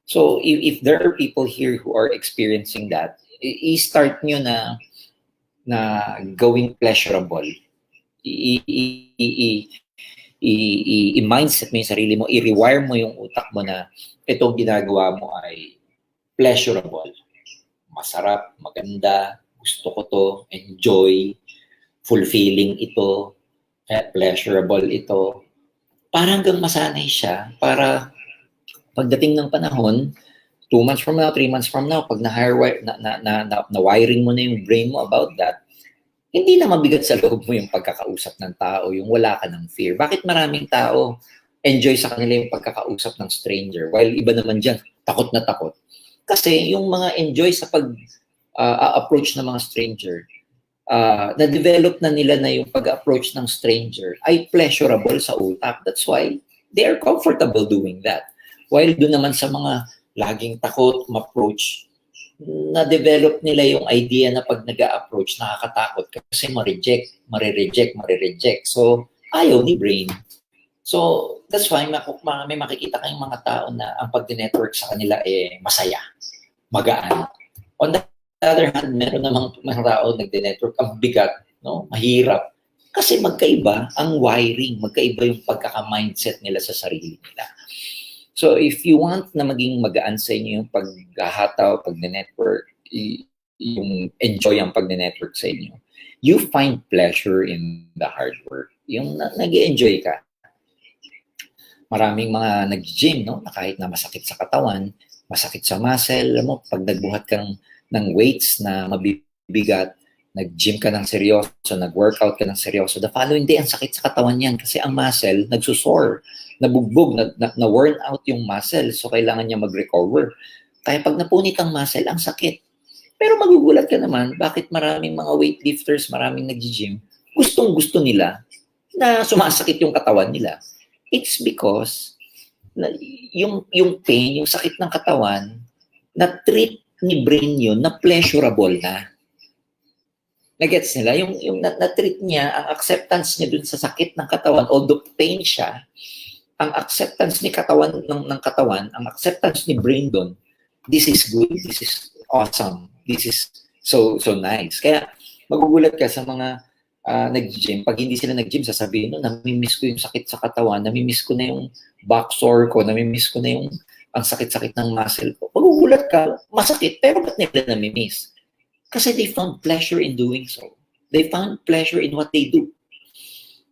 So, if there are people here who are experiencing that, i-start nyo na gawing pleasurable. I-mindset mo yung sarili mo, i-rewire mo yung utak mo na itong ginagawa mo ay pleasurable. Masarap, maganda, gusto ko to, enjoy, fulfilling ito, pleasurable ito. Para hanggang masanay siya, para pagdating ng panahon, 2 months from now, 3 months from now, pag na-wiring mo na yung brain mo about that, hindi na mabigat sa loob mo yung pagkakausap ng tao, yung wala ka ng fear. Bakit maraming tao enjoy sa kanila yung pagkakausap ng stranger, while iba naman dyan, takot na takot? Kasi yung mga enjoy sa pag-approach ng mga stranger, na-develop na nila na yung pag-approach ng stranger ay pleasurable sa utak. That's why they are comfortable doing that. While doon naman sa mga laging takot ma-approach, na-develop nila yung idea na pag nag-a-approach, nakakatakot kasi ma-reject. So, ayaw ni brain. So, that's why may makikita kayong mga tao na ang pag-network sa kanila masaya, magaan. On the other hand, meron namang mga tao nagde-network ang bigat, no? Mahirap. Kasi magkaiba ang wiring, magkaiba yung pagkaka-mindset nila sa sarili nila. So if you want na maging magaan sa inyo yung paghahataw, pag-network, yung enjoy ang pag-network sa inyo, you find pleasure in the hard work. Yung nag-enjoy ka. Maraming mga nag-gym, no? Na kahit na masakit sa katawan, masakit sa muscle, alam mo, pag nagbuhat kang ng weights na mabibigat, nag-gym ka ng seryoso, nag-workout ka ng seryoso, the following day, ang sakit sa katawan yan kasi ang muscle nagsusore, nabugbog, na-worn out yung muscle, so kailangan niya mag-recover. Kaya pag napunit ang muscle, ang sakit. Pero magugulat ka naman, bakit maraming mga weightlifters, maraming nag-gym, gustong-gusto nila na sumasakit yung katawan nila. It's because yung pain, yung sakit ng katawan, na-treat ni brain yun na pleasurable na. Nagets nila? Yung na-treat niya, ang acceptance niya dun sa sakit ng katawan, although pain siya, ang acceptance ni katawan ng katawan, ang acceptance ni brain dun, this is good, this is awesome, this is so nice. Kaya magugulat ka sa mga nag-gym, pag hindi sila nag-gym, sasabihin, no, namimiss ko yung sakit sa katawan, namimiss ko na yung back sore ko, namimiss ko na yung ang sakit-sakit ng muscle ko. Magugulat ka, masakit, pero ba't nila namimiss? Kasi they found pleasure in doing so. They found pleasure in what they do.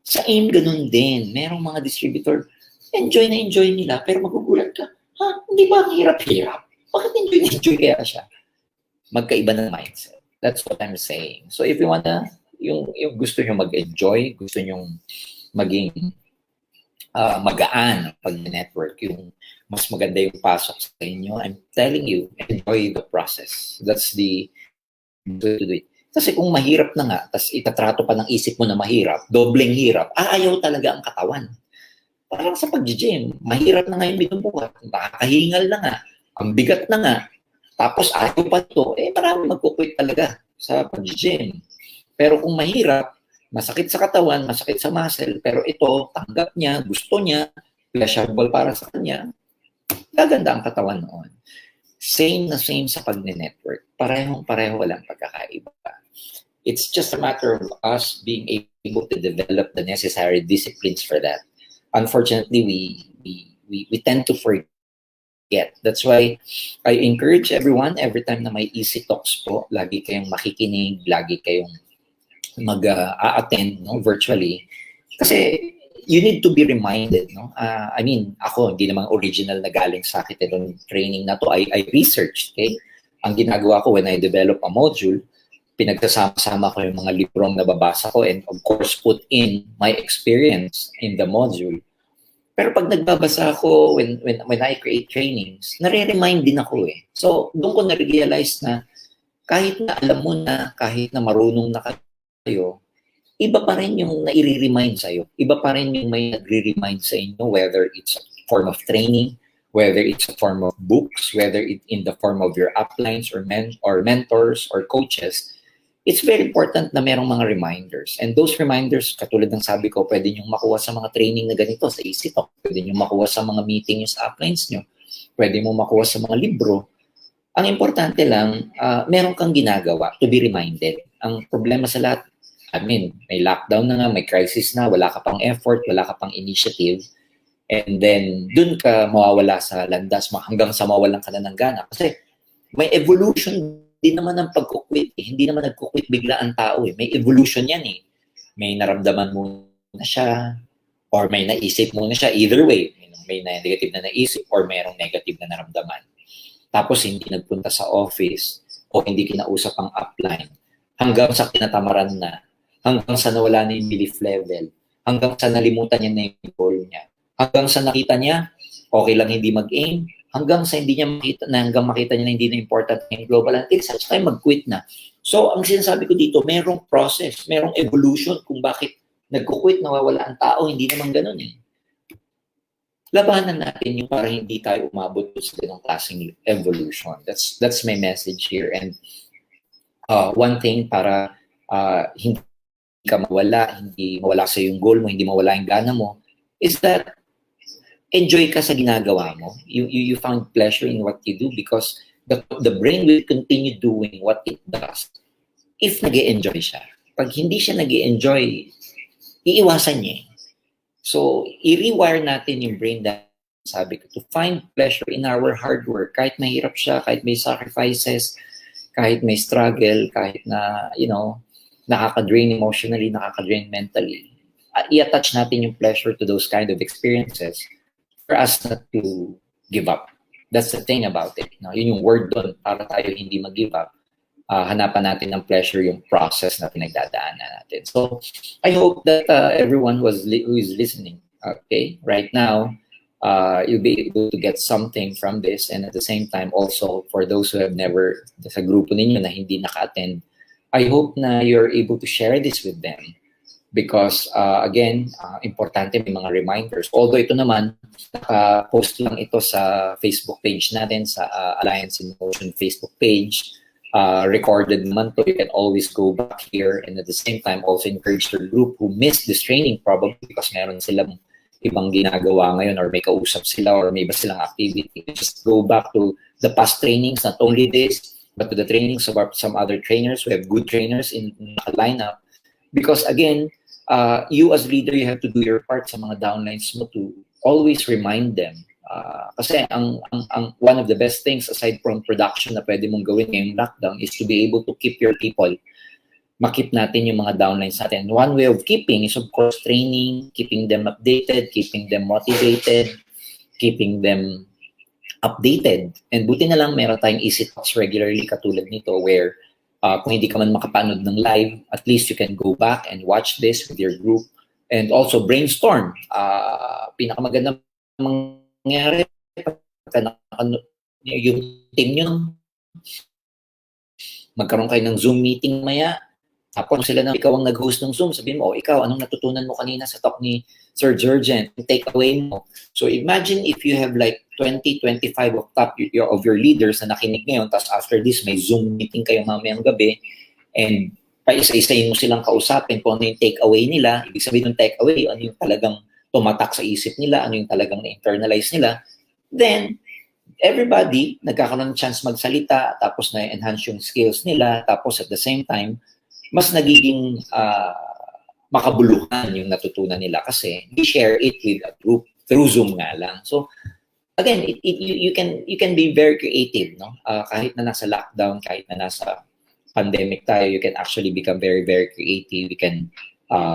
Sa AIM, ganun din. Merong mga distributor, enjoy na enjoy nila, pero magugulat ka, hindi ba ang hirap-hirap? Bakit enjoy na enjoy kaya siya? Magkaiba ng mindset. That's what I'm saying. So if you wanna, yung gusto nyo mag-enjoy, gusto nyo maging magaan pag network, yung mas maganda yung pasok sa inyo, I'm telling you, enjoy the process. That's the way to do it. Kasi kung mahirap na nga, tas itatrato pa ng isip mo na mahirap, dobleng hirap, ayaw talaga ang katawan. Parang sa pag-gym, mahirap na nga yung binubuhat, nakakahingal na nga, ang bigat na nga, tapos ayaw pa to, marami magkukwit talaga sa pag-gym. Pero kung mahirap, masakit sa katawan, masakit sa muscle, pero ito, tanggap niya, gusto niya, pleasurable para sa kanya, gaganda ang katawan noon. Same na same sa pag-network. Parehong-pareho, walang pagkakaiba. It's just a matter of us being able to develop the necessary disciplines for that. Unfortunately, we tend to forget. That's why I encourage everyone, every time na may easy talks po, lagi kayong makikinig, lagi kayong mag-attend virtually. Kasi you need to be reminded, no? I mean, ako, hindi naman original na galing sa akin itong training na to. I researched, okay? Ang ginagawa ko when I develop a module, pinagsasama-sama ko yung mga librong nababasa ko and of course put in my experience in the module. Pero pag nagbabasa ako, when I create trainings, nare-remind din ako eh. So, doon ko na-realize na kahit na alam mo na, kahit na marunong na kayo, iba pa rin yung nai-remind sa'yo. Iba pa rin yung may nagre-remind sa inyo, whether it's a form of training, whether it's a form of books, whether it's in the form of your uplines or mentors or coaches. It's very important na merong mga reminders. And those reminders, katulad ng sabi ko, pwede nyo makuha sa mga training na ganito, sa Easy Talk. Pwede nyo makuha sa mga meeting nyo sa uplines nyo. Pwede mo makuha sa mga libro. Ang importante lang, meron kang ginagawa to be reminded. Ang problema sa lahat, I mean, may lockdown na nga, may crisis na, wala ka pang effort, wala ka pang initiative, and then dun ka mawawala sa landas hanggang sa mawalan ka na ng gana. Kasi may evolution din naman ng pagkukwit. Hindi naman nagkukwit bigla ang tao eh. May evolution yan eh. May naramdaman muna siya, or may naisip muna siya. Either way, may negative na naisip or mayroong negative na naramdaman. Tapos hindi nagpunta sa office o hindi kinausap ang upline. Hanggang sa kinatamaran na, hanggang sa nawala na yung belief level, hanggang sa nalimutan niya na yung goal niya, hanggang sa nakita niya, okay lang hindi mag-aim, hanggang sa hindi niya makita na, hanggang makita niya na hindi na important yung global until sa time mag-quit na. So, ang sinasabi ko dito, merong process, merong evolution kung bakit nagkukwit, nawawala ang tao, hindi naman ganun eh. Labanan natin yung para hindi tayo umabot sa ganong klaseng evolution. That's my message here. And one thing para hindi ka mawala, hindi mawala sa yung goal mo, hindi mawala yung gana mo, is that enjoy ka sa ginagawa mo. You found pleasure in what you do because the brain will continue doing what it does if nag-e-enjoy siya. Pag hindi siya nag-e-enjoy, iiwasan niya. So, i-rewire natin yung brain that sabi ko, to find pleasure in our hard work. Kahit mahirap siya, kahit may sacrifices, kahit may struggle, kahit na, nakaka-drain emotionally, nakaka-drain mentally. I-attach natin yung pleasure to those kind of experiences for us not to give up. That's the thing about it. Yun yung word doon, para tayo hindi mag-give up. hanapan natin ng pleasure yung process na pinagdadaanan natin. So, I hope that everyone who is listening, okay, right now, you'll be able to get something from this, and at the same time, also, for those who have never, sa grupo ninyo na hindi naka-attend, I hope na you're able to share this with them. Because, again, importante may mga reminders. Although ito naman, post lang ito sa Facebook page natin, sa Alliance in Motion Facebook page. Recorded naman to, you can always go back here, and at the same time, also encourage your group who missed this training probably because meron silang ibang ginagawa ngayon or may kausap sila or may iba silang activity. Just go back to the past trainings, not only this, but to the trainings of some other trainers. We have good trainers in the lineup. Because again, you as leader, you have to do your part sa mga downlines mo to always remind them. Kasi ang one of the best things aside from production na pwede mong gawin ngayong lockdown is to be able to keep your people. Makip natin yung mga downlines natin. One way of keeping is of course training, keeping them updated, keeping them motivated, keeping them updated. And buti na lang meron tayong easy talks regularly katulad nito where kung hindi ka man makapanood ng live, at least you can go back and watch this with your group and also brainstorm. Pinakamaganda mangyari yung team nyo, magkaroon kayo ng Zoom meeting maya, tapos sila na ikaw ang nag-host ng Zoom, sabihin mo, ikaw, anong natutunan mo kanina sa talk ni Sir Jurgen, take away mo. So imagine if you have like 20-25 of top of your leaders na nakinig ngayon, tapos after this, may Zoom meeting kayo mamayang gabi, and paisa-isayin mo silang kausapin kung ano yung take away nila. Ibig sabihin ng take away, ano yung talagang tumatak sa isip nila, ano yung talagang na-internalize nila. Then, everybody, nagkakaroon ng chance magsalita, tapos na-enhance yung skills nila, tapos at the same time, mas nagiging makabuluhan yung natutunan nila kasi we share it with a group through Zoom nga lang. So, again, you can be very creative, no? Kahit na nasa lockdown, kahit na nasa pandemic tayo, you can actually become very, very creative. You can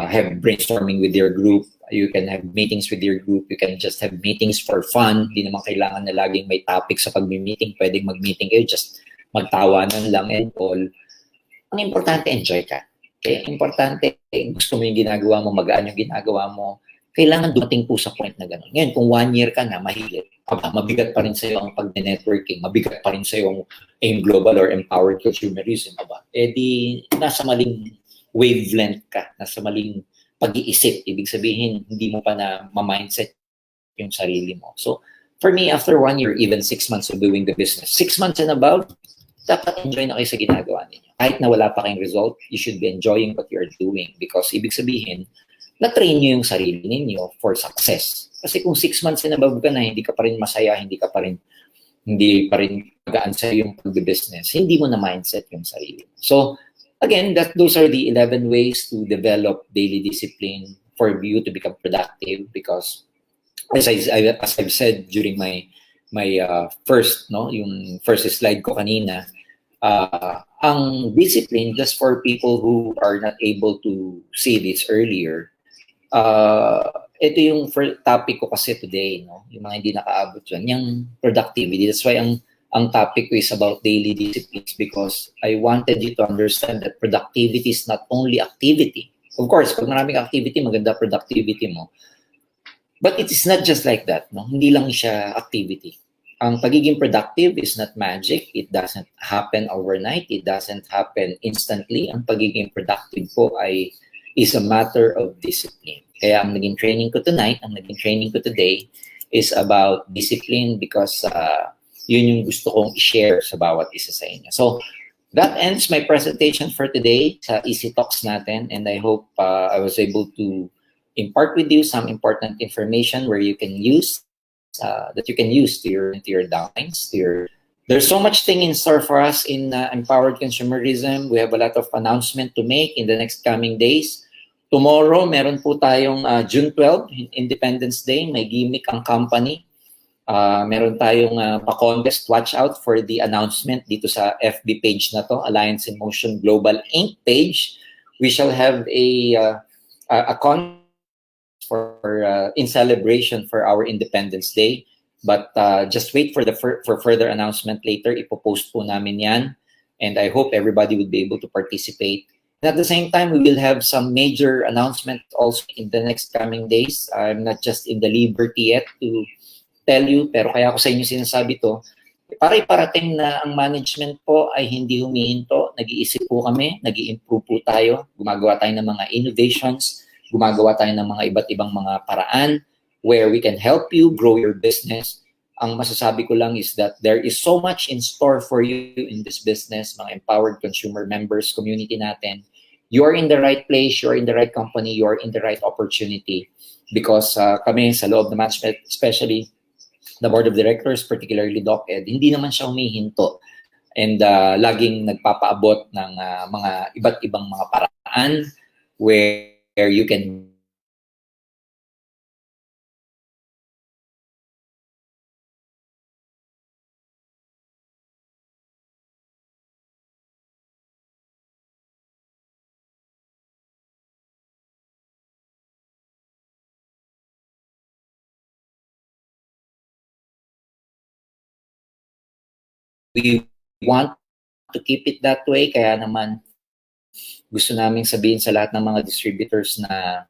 have brainstorming with your group. You can have meetings with your group. You can just have meetings for fun. Hindi naman kailangan na laging may topic sa pag-meeting. Pwedeng mag-meeting kayo, just magtawanan lang and all. Ang importante, enjoy ka. Okay? Importante, gusto mo yung ginagawa mo, magaan yung ginagawa mo. Kailangan dumating po sa point na gano'n. Ngayon, kung 1 year ka na, mahilit. Mabigat pa rin sa'yo ang pag-networking. Mabigat pa rin sa'yo ang AIMGlobal or Empowered Consumerism. Di nasa maling wavelength ka. Nasa maling pag-iisip. Ibig sabihin, hindi mo pa na ma-mindset yung sarili mo. So, for me, after 1 year, even 6 months of doing the business, 6 months and above, dapat enjoy na kayo sa ginagawa ninyo. Kahit na wala pa kayong result, you should be enjoying what you're doing because ibig sabihin, na-train nyo yung sarili ninyo for success. Kasi kung 6 months and above ka na, hindi ka pa rin masaya, hindi pa rin magaan sa yung pag-business, hindi mo na mindset yung sarili. So, again, those are the 11 ways to develop daily discipline for you to become productive because as I've said during my first, no, yung first slide ko kanina, ang discipline, just for people who are not able to see this earlier, ito yung first topic ko kasi today, no? Yung mga hindi nakaabot dyan, yung productivity. That's why ang topic ko is about daily disciplines because I wanted you to understand that productivity is not only activity. Of course, pag maraming activity, maganda productivity mo. But it is not just like that, no? Hindi lang siya activity. Ang pagiging productive is not magic. It doesn't happen overnight. It doesn't happen instantly. Ang pagiging productive po is a matter of discipline. Kaya ang naging training ko tonight, ang naging training ko today is about discipline because yun yung gusto kong i-share sa bawat isa sa inyo. So, that ends my presentation for today sa Easy Talks natin, and I hope I was able to impart with you some important information where you can use that you can use to your downlines. There's so much thing in store for us in Empowered Consumerism. We have a lot of announcement to make in the next coming days. Tomorrow, meron po tayong June 12, Independence Day. May gimmick ang company. Meron tayong pa-contest. Watch out for the announcement dito sa FB page na to, Alliance in Motion Global Inc. page. We shall have a contest for in celebration for our Independence Day. But just wait for for further announcement later. Ipopost po namin yan. and I hope everybody will be able to participate. And at the same time, we will have some major announcements also in the next coming days. I'm not just in the liberty yet to tell you, pero kaya ako sa inyo sinasabi to, para iparating na ang management po ay hindi humihinto, nag-iisip po kami, nag-i-improve po tayo, gumagawa tayo ng mga innovations, gumagawa tayo ng mga iba't ibang mga paraan where we can help you grow your business. Ang masasabi ko lang is that there is so much in store for you in this business, mga empowered consumer members, community natin. You're in the right place, you're in the right company, you're in the right opportunity. Because kami sa loob ng management, especially the board of directors, particularly Doc Ed, hindi naman siya humihinto. And laging nagpapaabot ng mga iba't ibang mga paraan where you can we want to keep it that way. Kaya naman gusto naming sabihin sa lahat ng mga distributors na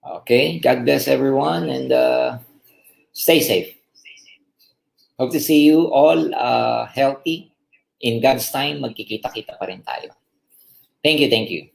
okay, God bless everyone and stay safe. Hope to see you all healthy. In God's time, magkikita-kita pa rin tayo. Thank you, thank you.